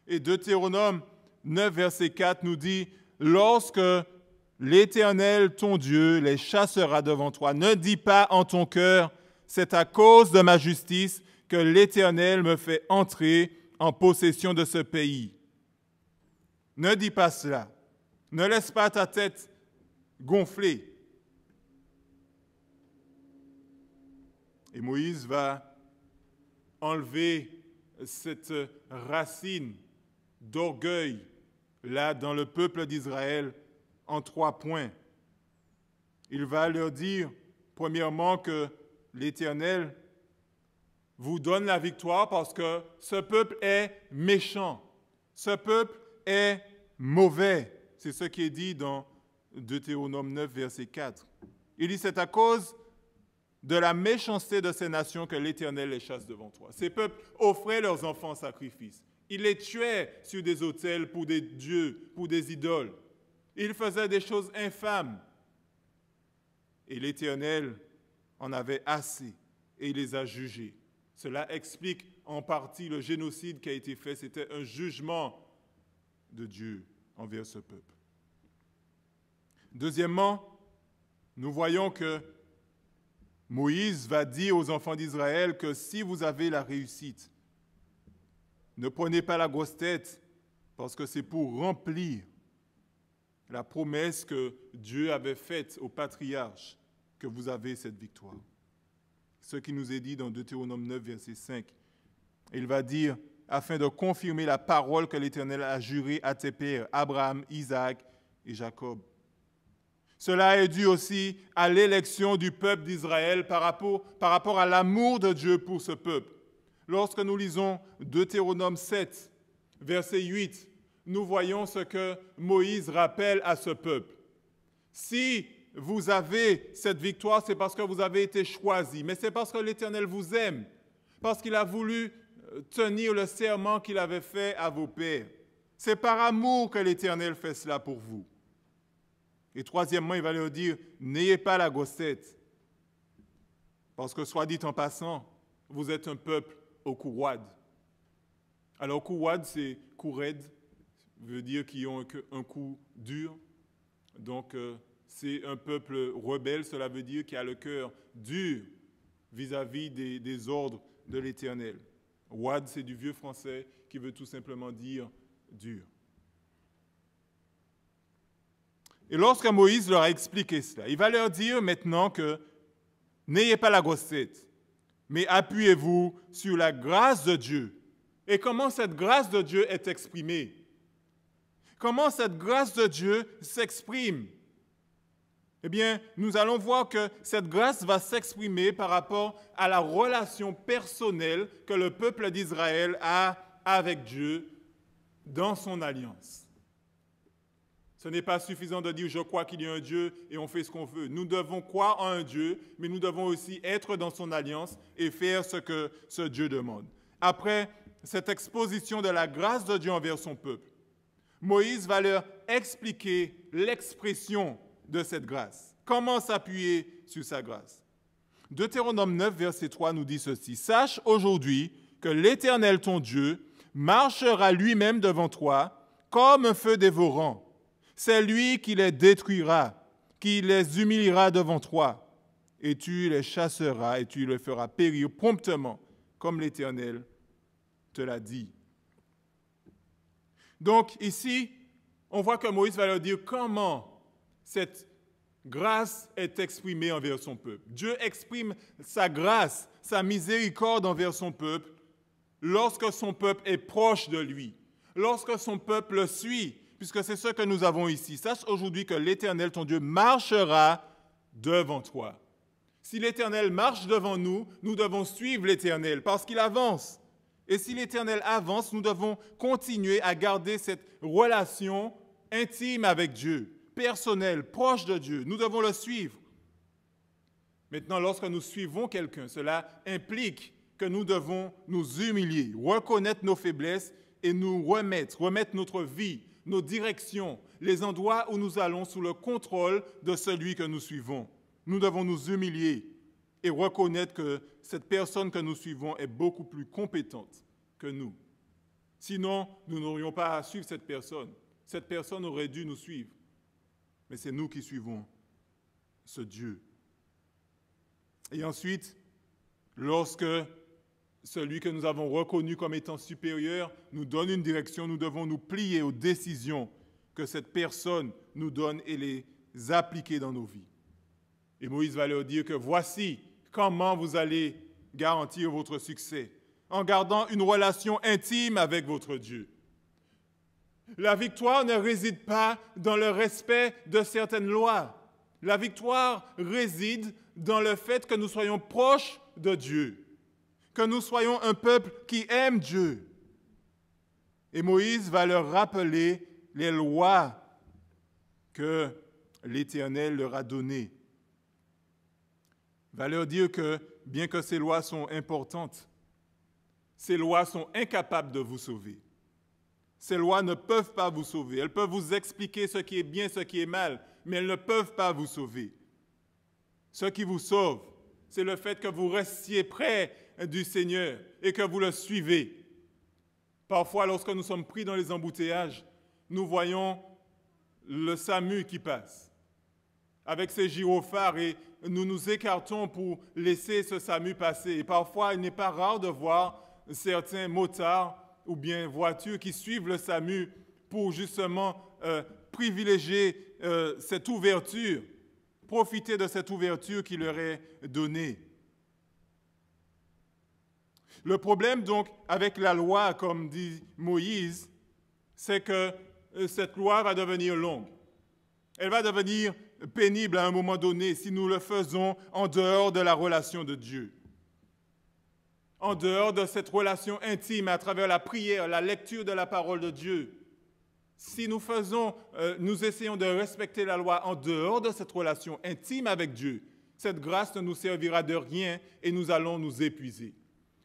Et Deutéronome 9, verset 4 nous dit, « Lorsque l'Éternel, ton Dieu, les chassera devant toi, ne dis pas en ton cœur, c'est à cause de ma justice que l'Éternel me fait entrer en possession de ce pays. » Ne dis pas cela. Ne laisse pas ta tête gonfler. Et Moïse va enlever cette racine d'orgueil là dans le peuple d'Israël en 3 points. Il va leur dire, premièrement, que l'Éternel vous donne la victoire parce que ce peuple est méchant. Ce peuple est mauvais. C'est ce qui est dit dans Deutéronome 9, verset 4. Il dit, c'est à cause de la méchanceté de ces nations que l'Éternel les chasse devant toi. Ces peuples offraient leurs enfants en sacrifice. Ils les tuaient sur des autels pour des dieux, pour des idoles. Ils faisaient des choses infâmes. Et l'Éternel en avait assez et il les a jugés. Cela explique en partie le génocide qui a été fait. C'était un jugement de Dieu envers ce peuple. Deuxièmement, nous voyons que Moïse va dire aux enfants d'Israël que si vous avez la réussite, ne prenez pas la grosse tête, parce que c'est pour remplir la promesse que Dieu avait faite aux patriarches que vous avez cette victoire. Ce qui nous est dit dans Deutéronome 9, verset 5. Il va dire, afin de confirmer la parole que l'Éternel a jurée à tes pères, Abraham, Isaac et Jacob. Cela est dû aussi à l'élection du peuple d'Israël par rapport à l'amour de Dieu pour ce peuple. Lorsque nous lisons Deutéronome 7, verset 8, nous voyons ce que Moïse rappelle à ce peuple. Si vous avez cette victoire, c'est parce que vous avez été choisis, mais c'est parce que l'Éternel vous aime, parce qu'il a voulu tenir le serment qu'il avait fait à vos pères. C'est par amour que l'Éternel fait cela pour vous. Et troisièmement, il va leur dire, n'ayez pas la grosse tête, parce que soit dit en passant, vous êtes un peuple au cou roide. Alors, cou roide, c'est cou raide, veut dire qu'ils ont un cou dur. Donc, c'est un peuple rebelle, cela veut dire qu'il a le cœur dur vis-à-vis des ordres de l'Éternel. Roide, c'est du vieux français qui veut tout simplement dire dur. Et lorsque Moïse leur a expliqué cela, il va leur dire maintenant que n'ayez pas la grosse tête, mais appuyez-vous sur la grâce de Dieu. Et comment cette grâce de Dieu est exprimée? Comment cette grâce de Dieu s'exprime? Eh bien, nous allons voir que cette grâce va s'exprimer par rapport à la relation personnelle que le peuple d'Israël a avec Dieu dans son alliance. Ce n'est pas suffisant de dire « je crois qu'il y a un Dieu » et on fait ce qu'on veut. Nous devons croire en un Dieu, mais nous devons aussi être dans son alliance et faire ce que ce Dieu demande. Après cette exposition de la grâce de Dieu envers son peuple, Moïse va leur expliquer l'expression de cette grâce. Comment s'appuyer sur sa grâce? Deutéronome 9, verset 3 nous dit ceci. « Sache aujourd'hui que l'Éternel ton Dieu marchera lui-même devant toi comme un feu dévorant. C'est lui qui les détruira, qui les humiliera devant toi, et tu les chasseras et tu les feras périr promptement, comme l'Éternel te l'a dit. » Donc ici, on voit que Moïse va leur dire comment cette grâce est exprimée envers son peuple. Dieu exprime sa grâce, sa miséricorde envers son peuple lorsque son peuple est proche de lui, lorsque son peuple le suit, puisque c'est ce que nous avons ici. Sache aujourd'hui que l'Éternel, ton Dieu, marchera devant toi. Si l'Éternel marche devant nous, nous devons suivre l'Éternel parce qu'il avance. Et si l'Éternel avance, nous devons continuer à garder cette relation intime avec Dieu, personnelle, proche de Dieu. Nous devons le suivre. Maintenant, lorsque nous suivons quelqu'un, cela implique que nous devons nous humilier, reconnaître nos faiblesses et nous remettre notre vie, nos directions, les endroits où nous allons sous le contrôle de celui que nous suivons. Nous devons nous humilier et reconnaître que cette personne que nous suivons est beaucoup plus compétente que nous. Sinon, nous n'aurions pas à suivre cette personne. Cette personne aurait dû nous suivre. Mais c'est nous qui suivons ce Dieu. Et ensuite, lorsque celui que nous avons reconnu comme étant supérieur nous donne une direction, nous devons nous plier aux décisions que cette personne nous donne et les appliquer dans nos vies. Et Moïse va leur dire que voici comment vous allez garantir votre succès, en gardant une relation intime avec votre Dieu. La victoire ne réside pas dans le respect de certaines lois. La victoire réside dans le fait que nous soyons proches de Dieu, que nous soyons un peuple qui aime Dieu. Et Moïse va leur rappeler les lois que l'Éternel leur a données. Il va leur dire que, bien que ces lois sont importantes, ces lois sont incapables de vous sauver. Ces lois ne peuvent pas vous sauver. Elles peuvent vous expliquer ce qui est bien, ce qui est mal, mais elles ne peuvent pas vous sauver. Ce qui vous sauve, c'est le fait que vous restiez près du Seigneur et que vous le suivez. Parfois, lorsque nous sommes pris dans les embouteillages, nous voyons le SAMU qui passe. avec ses gyrophares et nous nous écartons pour laisser ce SAMU passer. Et parfois, il n'est pas rare de voir certains motards ou bien voitures qui suivent le SAMU pour justement privilégier cette ouverture, profiter de cette ouverture qui leur est donnée. Le problème donc avec la loi, comme dit Moïse, c'est que cette loi va devenir longue. Elle va devenir pénible à un moment donné si nous le faisons en dehors de la relation de Dieu. En dehors de cette relation intime à travers la prière, la lecture de la parole de Dieu. Si nous essayons de respecter la loi en dehors de cette relation intime avec Dieu, cette grâce ne nous servira de rien et nous allons nous épuiser.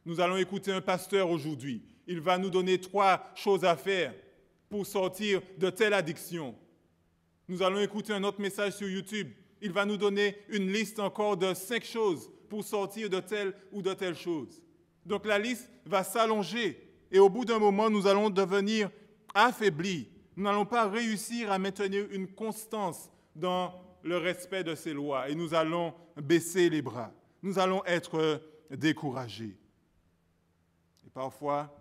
Nous allons écouter un pasteur aujourd'hui. Il va nous donner 3 choses à faire pour sortir de telle addiction. Nous allons écouter un autre message sur YouTube. Il va nous donner une liste encore de 5 choses pour sortir de telle ou de telle chose. Donc la liste va s'allonger et au bout d'un moment, nous allons devenir affaiblis. Nous n'allons pas réussir à maintenir une constance dans le respect de ces lois et nous allons baisser les bras. Nous allons être découragés. Et parfois,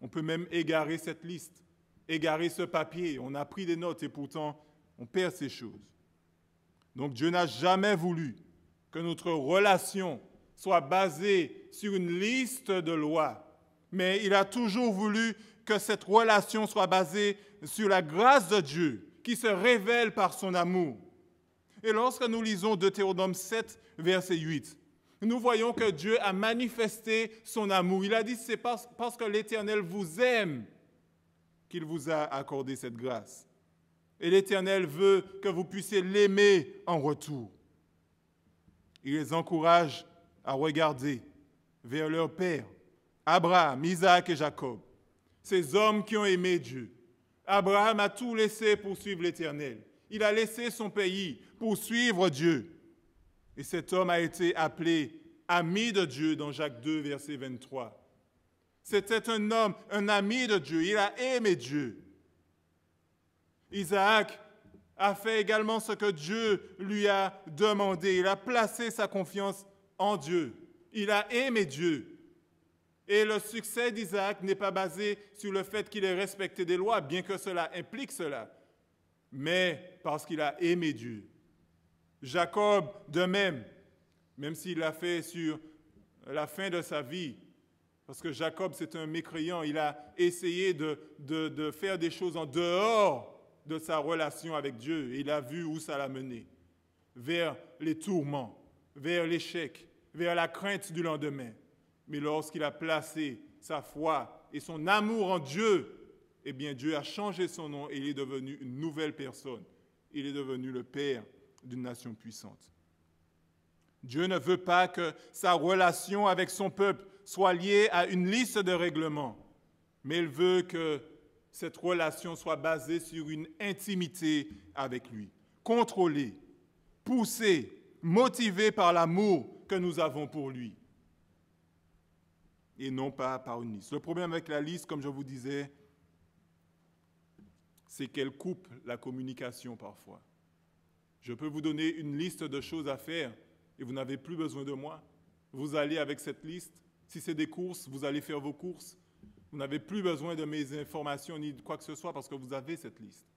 on peut même égarer cette liste, égarer ce papier. On a pris des notes et pourtant, on perd ces choses. Donc Dieu n'a jamais voulu que notre relation soit basée sur une liste de lois, mais il a toujours voulu que cette relation soit basée sur la grâce de Dieu qui se révèle par son amour. Et lorsque nous lisons Deutéronome 7, verset 8, nous voyons que Dieu a manifesté son amour. Il a dit, c'est parce que l'Éternel vous aime qu'il vous a accordé cette grâce. Et l'Éternel veut que vous puissiez l'aimer en retour. Il les encourage à regarder vers leur père, Abraham, Isaac et Jacob, ces hommes qui ont aimé Dieu. Abraham a tout laissé pour suivre l'Éternel. Il a laissé son pays pour suivre Dieu. Et cet homme a été appelé ami de Dieu dans Jacques 2, verset 23. C'était un homme, un ami de Dieu. Il a aimé Dieu. Isaac a fait également ce que Dieu lui a demandé. Il a placé sa confiance en Dieu. Il a aimé Dieu. Et le succès d'Isaac n'est pas basé sur le fait qu'il ait respecté des lois, bien que cela implique cela, mais parce qu'il a aimé Dieu. Jacob, de même s'il l'a fait sur la fin de sa vie, parce que Jacob, c'est un mécréant, il a essayé de faire des choses en dehors de sa relation avec Dieu. Et il a vu où ça l'a mené, vers les tourments, vers l'échec, vers la crainte du lendemain. Mais lorsqu'il a placé sa foi et son amour en Dieu, eh bien Dieu a changé son nom et il est devenu une nouvelle personne. Il est devenu le père d'une nation puissante. Dieu ne veut pas que sa relation avec son peuple soit liée à une liste de règlements, mais il veut que cette relation soit basée sur une intimité avec lui, contrôlée, poussée, motivée par l'amour que nous avons pour lui, et non pas par une liste. Le problème avec la liste, comme je vous disais, c'est qu'elle coupe la communication parfois. Je peux vous donner une liste de choses à faire et vous n'avez plus besoin de moi. Vous allez avec cette liste. Si c'est des courses, vous allez faire vos courses. Vous n'avez plus besoin de mes informations ni de quoi que ce soit parce que vous avez cette liste.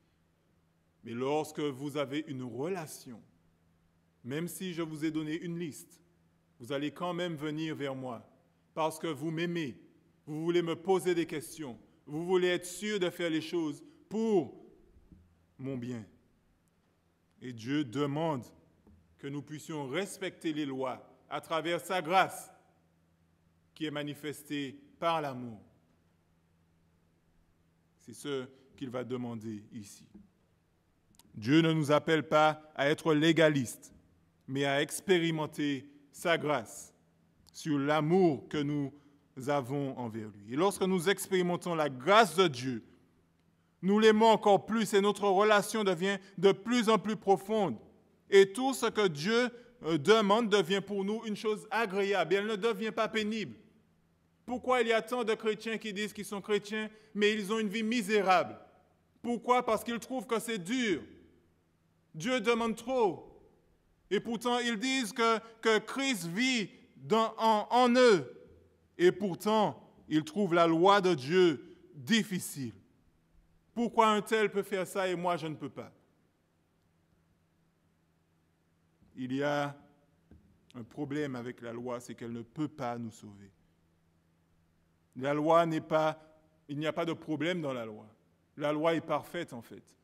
Mais lorsque vous avez une relation, même si je vous ai donné une liste, vous allez quand même venir vers moi parce que vous m'aimez, vous voulez me poser des questions, vous voulez être sûr de faire les choses pour mon bien. Et Dieu demande que nous puissions respecter les lois à travers sa grâce qui est manifestée par l'amour. C'est ce qu'il va demander ici. Dieu ne nous appelle pas à être légalistes, mais à expérimenter sa grâce sur l'amour que nous avons envers lui. Et lorsque nous expérimentons la grâce de Dieu, nous l'aimons encore plus et notre relation devient de plus en plus profonde. Et tout ce que Dieu demande devient pour nous une chose agréable et elle ne devient pas pénible. Pourquoi il y a tant de chrétiens qui disent qu'ils sont chrétiens, mais ils ont une vie misérable? Pourquoi? Parce qu'ils trouvent que c'est dur. Dieu demande trop. Et pourtant, ils disent que Christ vit en eux. Et pourtant, ils trouvent la loi de Dieu difficile. Pourquoi un tel peut faire ça et moi je ne peux pas? Il y a un problème avec la loi, c'est qu'elle ne peut pas nous sauver. La loi n'est pas, il n'y a pas de problème dans la loi. La loi est parfaite en fait.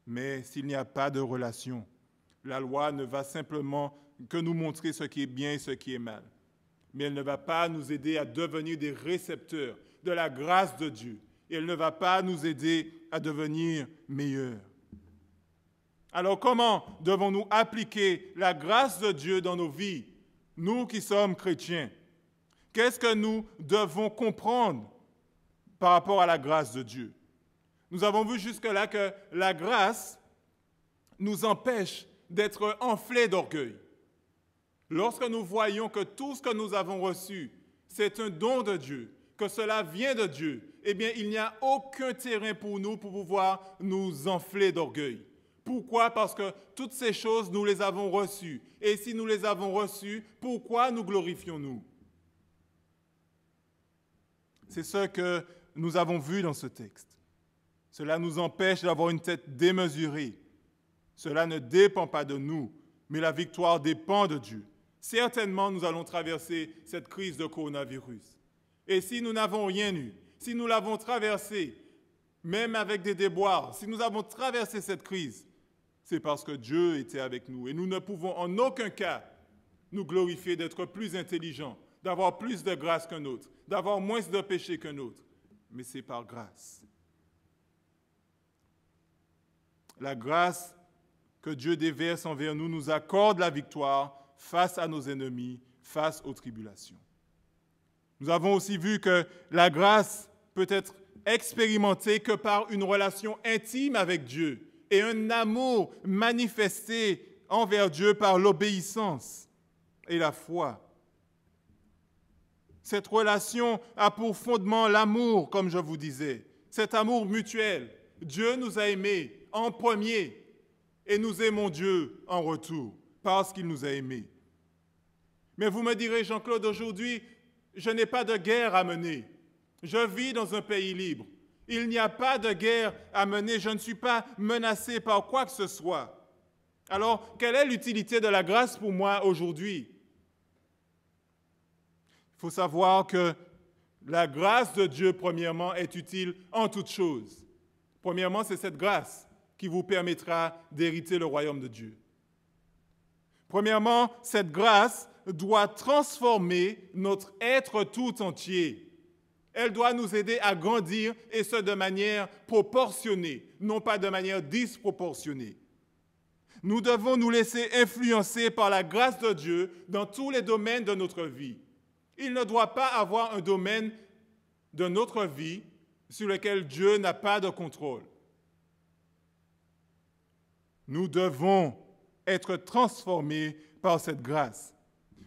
Mais s'il n'y a pas de relation, la loi ne va simplement que nous montrer ce qui est bien et ce qui est mal. Mais elle ne va pas nous aider à devenir des récepteurs de la grâce de Dieu. Et elle ne va pas nous aider à devenir meilleurs. Alors comment devons-nous appliquer la grâce de Dieu dans nos vies, nous qui sommes chrétiens? Qu'est-ce que nous devons comprendre par rapport à la grâce de Dieu? Nous avons vu jusque-là que la grâce nous empêche d'être enflés d'orgueil. Lorsque nous voyons que tout ce que nous avons reçu, c'est un don de Dieu, que cela vient de Dieu, eh bien, il n'y a aucun terrain pour nous pour pouvoir nous enfler d'orgueil. Pourquoi? Parce que toutes ces choses, nous les avons reçues. Et si nous les avons reçues, pourquoi nous glorifions-nous? C'est ce que nous avons vu dans ce texte. Cela nous empêche d'avoir une tête démesurée. Cela ne dépend pas de nous, mais la victoire dépend de Dieu. Certainement, nous allons traverser cette crise de coronavirus. Et si nous n'avons rien eu, si nous l'avons traversée, même avec des déboires, si nous avons traversé cette crise, c'est parce que Dieu était avec nous. Et nous ne pouvons en aucun cas nous glorifier d'être plus intelligents, d'avoir plus de grâce qu'un autre, d'avoir moins de péché qu'un autre. Mais c'est par grâce. La grâce que Dieu déverse envers nous nous accorde la victoire face à nos ennemis, face aux tribulations. Nous avons aussi vu que la grâce peut être expérimentée que par une relation intime avec Dieu et un amour manifesté envers Dieu par l'obéissance et la foi. Cette relation a pour fondement l'amour, comme je vous disais, cet amour mutuel. Dieu nous a aimés en premier et nous aimons Dieu en retour parce qu'il nous a aimés. Mais vous me direz, Jean-Claude, aujourd'hui, je n'ai pas de guerre à mener. Je vis dans un pays libre. Il n'y a pas de guerre à mener. Je ne suis pas menacé par quoi que ce soit. Alors, quelle est l'utilité de la grâce pour moi aujourd'hui? Il faut savoir que la grâce de Dieu, premièrement, est utile en toutes choses. Premièrement, c'est cette grâce qui vous permettra d'hériter le royaume de Dieu. Premièrement, cette grâce doit transformer notre être tout entier. Elle doit nous aider à grandir et ce de manière proportionnée, non pas de manière disproportionnée. Nous devons nous laisser influencer par la grâce de Dieu dans tous les domaines de notre vie. Il ne doit pas avoir un domaine de notre vie sur lequel Dieu n'a pas de contrôle. Nous devons être transformés par cette grâce.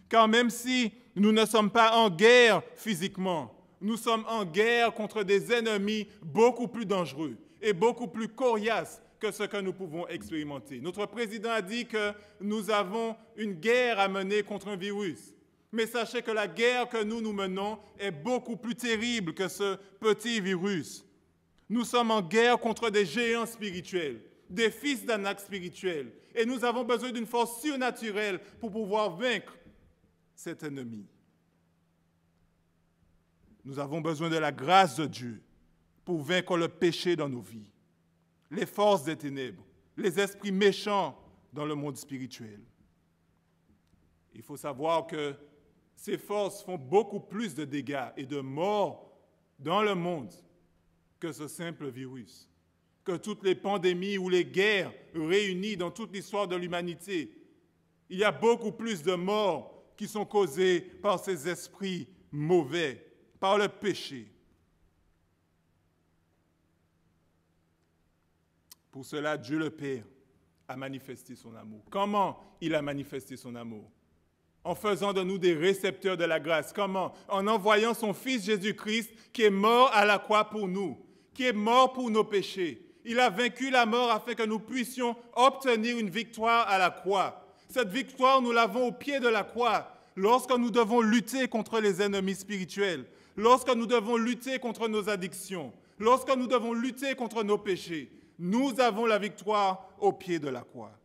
Car même si nous ne sommes pas en guerre physiquement, nous sommes en guerre contre des ennemis beaucoup plus dangereux et beaucoup plus coriaces que ce que nous pouvons expérimenter. Notre président a dit que nous avons une guerre à mener contre un virus. Mais sachez que la guerre que nous menons est beaucoup plus terrible que ce petit virus. Nous sommes en guerre contre des géants spirituels, des fils d'Anak spirituels. Et nous avons besoin d'une force surnaturelle pour pouvoir vaincre cet ennemi. Nous avons besoin de la grâce de Dieu pour vaincre le péché dans nos vies, les forces des ténèbres, les esprits méchants dans le monde spirituel. Il faut savoir que ces forces font beaucoup plus de dégâts et de morts dans le monde que ce simple virus, que toutes les pandémies ou les guerres réunies dans toute l'histoire de l'humanité. Il y a beaucoup plus de morts qui sont causées par ces esprits mauvais, par le péché. Pour cela, Dieu le Père a manifesté son amour. Comment il a manifesté son amour? En faisant de nous des récepteurs de la grâce. Comment? En envoyant son Fils Jésus-Christ qui est mort à la croix pour nous, qui est mort pour nos péchés, Il a vaincu la mort afin que nous puissions obtenir une victoire à la croix. Cette victoire, nous l'avons au pied de la croix, lorsque nous devons lutter contre les ennemis spirituels, lorsque nous devons lutter contre nos addictions, lorsque nous devons lutter contre nos péchés. Nous avons la victoire au pied de la croix.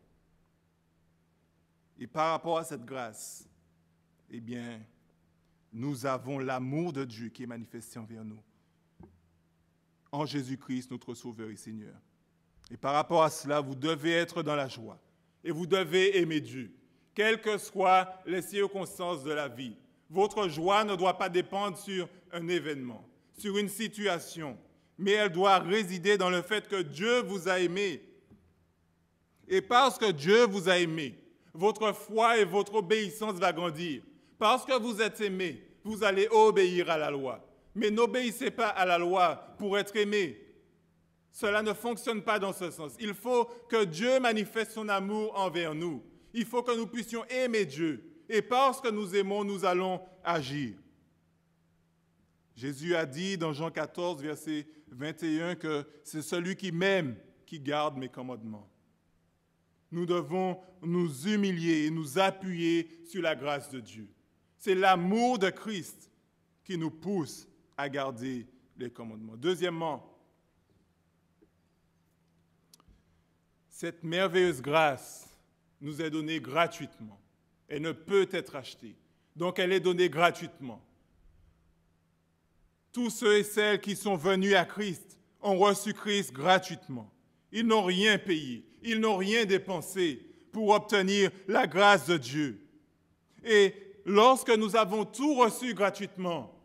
Et par rapport à cette grâce, eh bien, nous avons l'amour de Dieu qui est manifesté envers nous, en Jésus-Christ, notre Sauveur et Seigneur. Et par rapport à cela, vous devez être dans la joie et vous devez aimer Dieu, quelles que soient les circonstances de la vie. Votre joie ne doit pas dépendre sur un événement, sur une situation, mais elle doit résider dans le fait que Dieu vous a aimé. Et parce que Dieu vous a aimé, votre foi et votre obéissance va grandir. Parce que vous êtes aimé, vous allez obéir à la loi. Mais n'obéissez pas à la loi pour être aimé. Cela ne fonctionne pas dans ce sens. Il faut que Dieu manifeste son amour envers nous. Il faut que nous puissions aimer Dieu. Et parce que nous aimons, nous allons agir. Jésus a dit dans Jean 14, verset 21, que c'est celui qui m'aime qui garde mes commandements. Nous devons nous humilier et nous appuyer sur la grâce de Dieu. C'est l'amour de Christ qui nous pousse à garder les commandements. Deuxièmement, cette merveilleuse grâce nous est donnée gratuitement. Elle ne peut être achetée. Donc, elle est donnée gratuitement. Tous ceux et celles qui sont venus à Christ ont reçu Christ gratuitement. Ils n'ont rien payé, ils n'ont rien dépensé pour obtenir la grâce de Dieu. Et lorsque nous avons tout reçu gratuitement,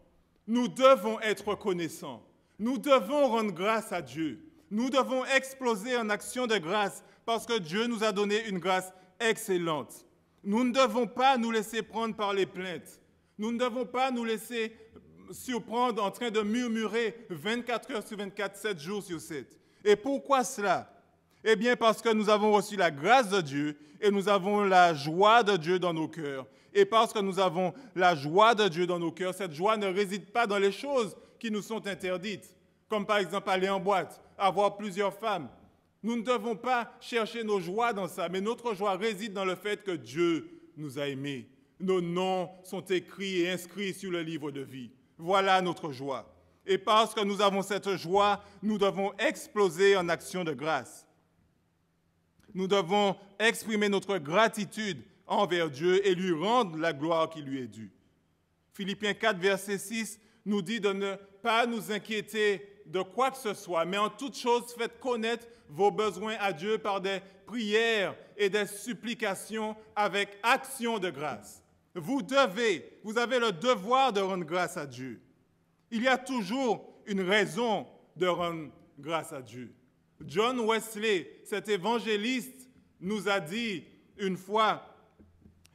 nous devons être reconnaissants. Nous devons rendre grâce à Dieu. Nous devons exploser en action de grâce parce que Dieu nous a donné une grâce excellente. Nous ne devons pas nous laisser prendre par les plaintes. Nous ne devons pas nous laisser surprendre en train de murmurer 24 heures sur 24, 7 jours sur 7. Et pourquoi cela? Eh bien, parce que nous avons reçu la grâce de Dieu et nous avons la joie de Dieu dans nos cœurs. Et parce que nous avons la joie de Dieu dans nos cœurs, cette joie ne réside pas dans les choses qui nous sont interdites, comme par exemple aller en boîte, avoir plusieurs femmes. Nous ne devons pas chercher nos joies dans ça, mais notre joie réside dans le fait que Dieu nous a aimés. Nos noms sont écrits et inscrits sur le livre de vie. Voilà notre joie. Et parce que nous avons cette joie, nous devons exploser en action de grâce. Nous devons exprimer notre gratitude envers Dieu et lui rendre la gloire qui lui est due. Philippiens 4, verset 6 nous dit de ne pas nous inquiéter de quoi que ce soit, mais en toute chose, faites connaître vos besoins à Dieu par des prières et des supplications avec action de grâce. Vous avez le devoir de rendre grâce à Dieu. Il y a toujours une raison de rendre grâce à Dieu. John Wesley, cet évangéliste, nous a dit une fois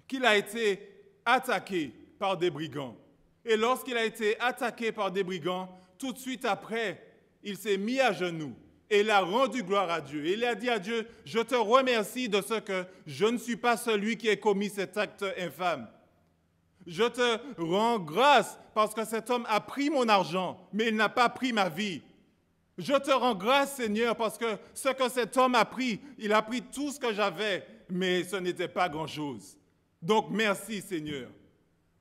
qu'il a été attaqué par des brigands. Et lorsqu'il a été attaqué par des brigands, tout de suite après, il s'est mis à genoux et il a rendu gloire à Dieu. Et il a dit à Dieu, je te remercie de ce que je ne suis pas celui qui a commis cet acte infâme. Je te rends grâce parce que cet homme a pris mon argent, mais il n'a pas pris ma vie. Je te rends grâce, Seigneur, parce que ce que cet homme a pris, il a pris tout ce que j'avais, mais ce n'était pas grand-chose. Donc, merci, Seigneur.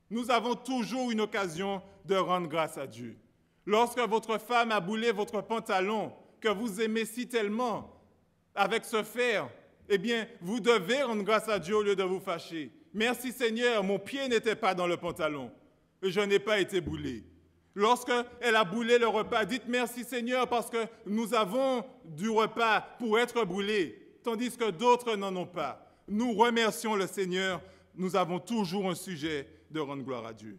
Nous avons toujours une occasion de rendre grâce à Dieu. Lorsque votre femme a boulé votre pantalon, que vous aimez si tellement, avec ce fer, eh bien, vous devez rendre grâce à Dieu au lieu de vous fâcher. Merci, Seigneur, mon pied n'était pas dans le pantalon et je n'ai pas été boulé. Lorsqu'elle a boulé le repas, dites merci, Seigneur, parce que nous avons du repas pour être boulés, tandis que d'autres n'en ont pas. Nous remercions le Seigneur. Nous avons toujours un sujet de rendre gloire à Dieu.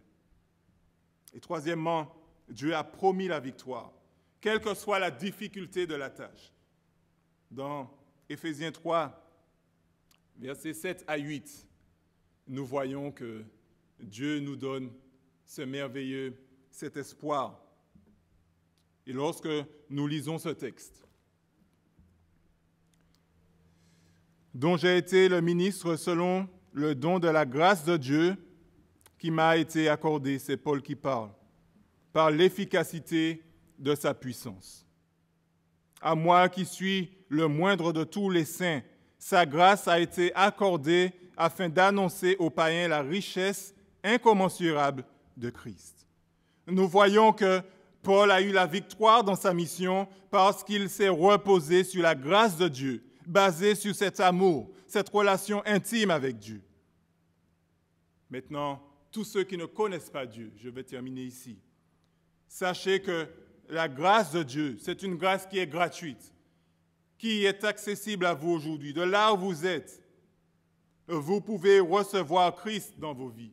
Et troisièmement, Dieu a promis la victoire, quelle que soit la difficulté de la tâche. Dans Éphésiens 3, versets 7 à 8, nous voyons que Dieu nous donne cet espoir. Et lorsque nous lisons ce texte, dont j'ai été le ministre selon le don de la grâce de Dieu qui m'a été accordé, c'est Paul qui parle, par l'efficacité de sa puissance. À moi qui suis le moindre de tous les saints, sa grâce a été accordée afin d'annoncer aux païens la richesse incommensurable de Christ. Nous voyons que Paul a eu la victoire dans sa mission parce qu'il s'est reposé sur la grâce de Dieu, basée sur cet amour, cette relation intime avec Dieu. Maintenant, tous ceux qui ne connaissent pas Dieu, je vais terminer ici. Sachez que la grâce de Dieu, c'est une grâce qui est gratuite, qui est accessible à vous aujourd'hui. De là où vous êtes, vous pouvez recevoir Christ dans vos vies.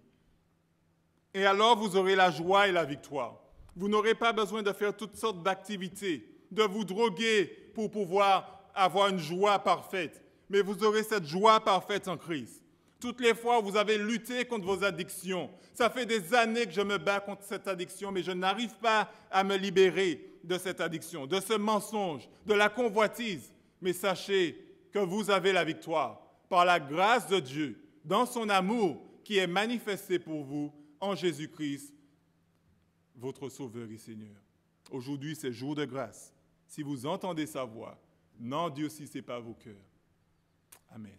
Et alors, vous aurez la joie et la victoire. Vous n'aurez pas besoin de faire toutes sortes d'activités, de vous droguer pour pouvoir avoir une joie parfaite. Mais vous aurez cette joie parfaite en Christ. Toutes les fois où vous avez lutté contre vos addictions, ça fait des années que je me bats contre cette addiction, mais je n'arrive pas à me libérer de cette addiction, de ce mensonge, de la convoitise. Mais sachez que vous avez la victoire par la grâce de Dieu, dans son amour qui est manifesté pour vous en Jésus-Christ, votre Sauveur et Seigneur. Aujourd'hui, c'est jour de grâce. Si vous entendez sa voix, n'endurcissez pas vos cœurs. Amen.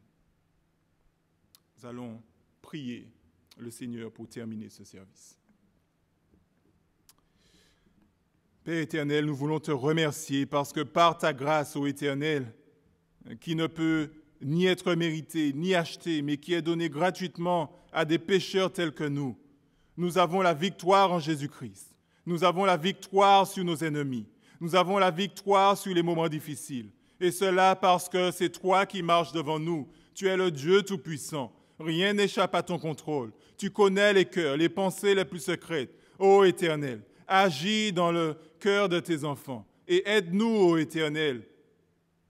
Nous allons prier le Seigneur pour terminer ce service. Père éternel, nous voulons te remercier parce que par ta grâce, ô Éternel, qui ne peut ni être méritée, ni achetée, mais qui est donnée gratuitement à des pécheurs tels que nous avons la victoire en Jésus-Christ. Nous avons la victoire sur nos ennemis. Nous avons la victoire sur les moments difficiles. Et cela parce que c'est toi qui marches devant nous. Tu es le Dieu Tout-Puissant. Rien n'échappe à ton contrôle. Tu connais les cœurs, les pensées les plus secrètes. Ô Éternel, agis dans le cœur de tes enfants et aide-nous, ô Éternel,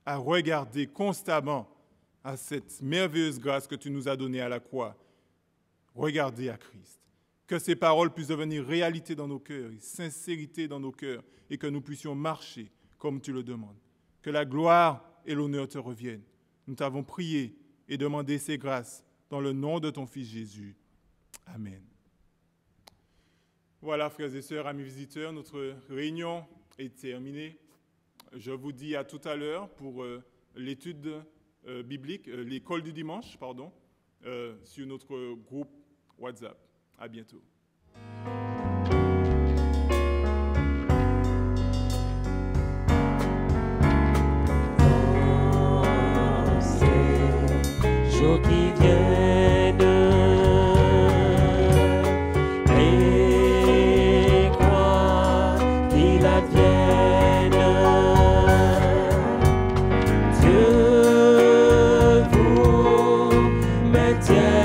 à regarder constamment à cette merveilleuse grâce que tu nous as donnée à la croix. Regardez à Christ. Que ces paroles puissent devenir réalité dans nos cœurs, et sincérité dans nos cœurs, et que nous puissions marcher comme tu le demandes. Que la gloire et l'honneur te reviennent. Nous t'avons prié et demandé ces grâces dans le nom de ton Fils Jésus. Amen. Voilà, frères et sœurs, amis visiteurs, notre réunion est terminée. Je vous dis à tout à l'heure pour l'étude biblique, l'école du dimanche, sur notre groupe WhatsApp. À bientôt. Dans ces jours qui viennent, et quoi qu'il advienne, Dieu vous maintienne.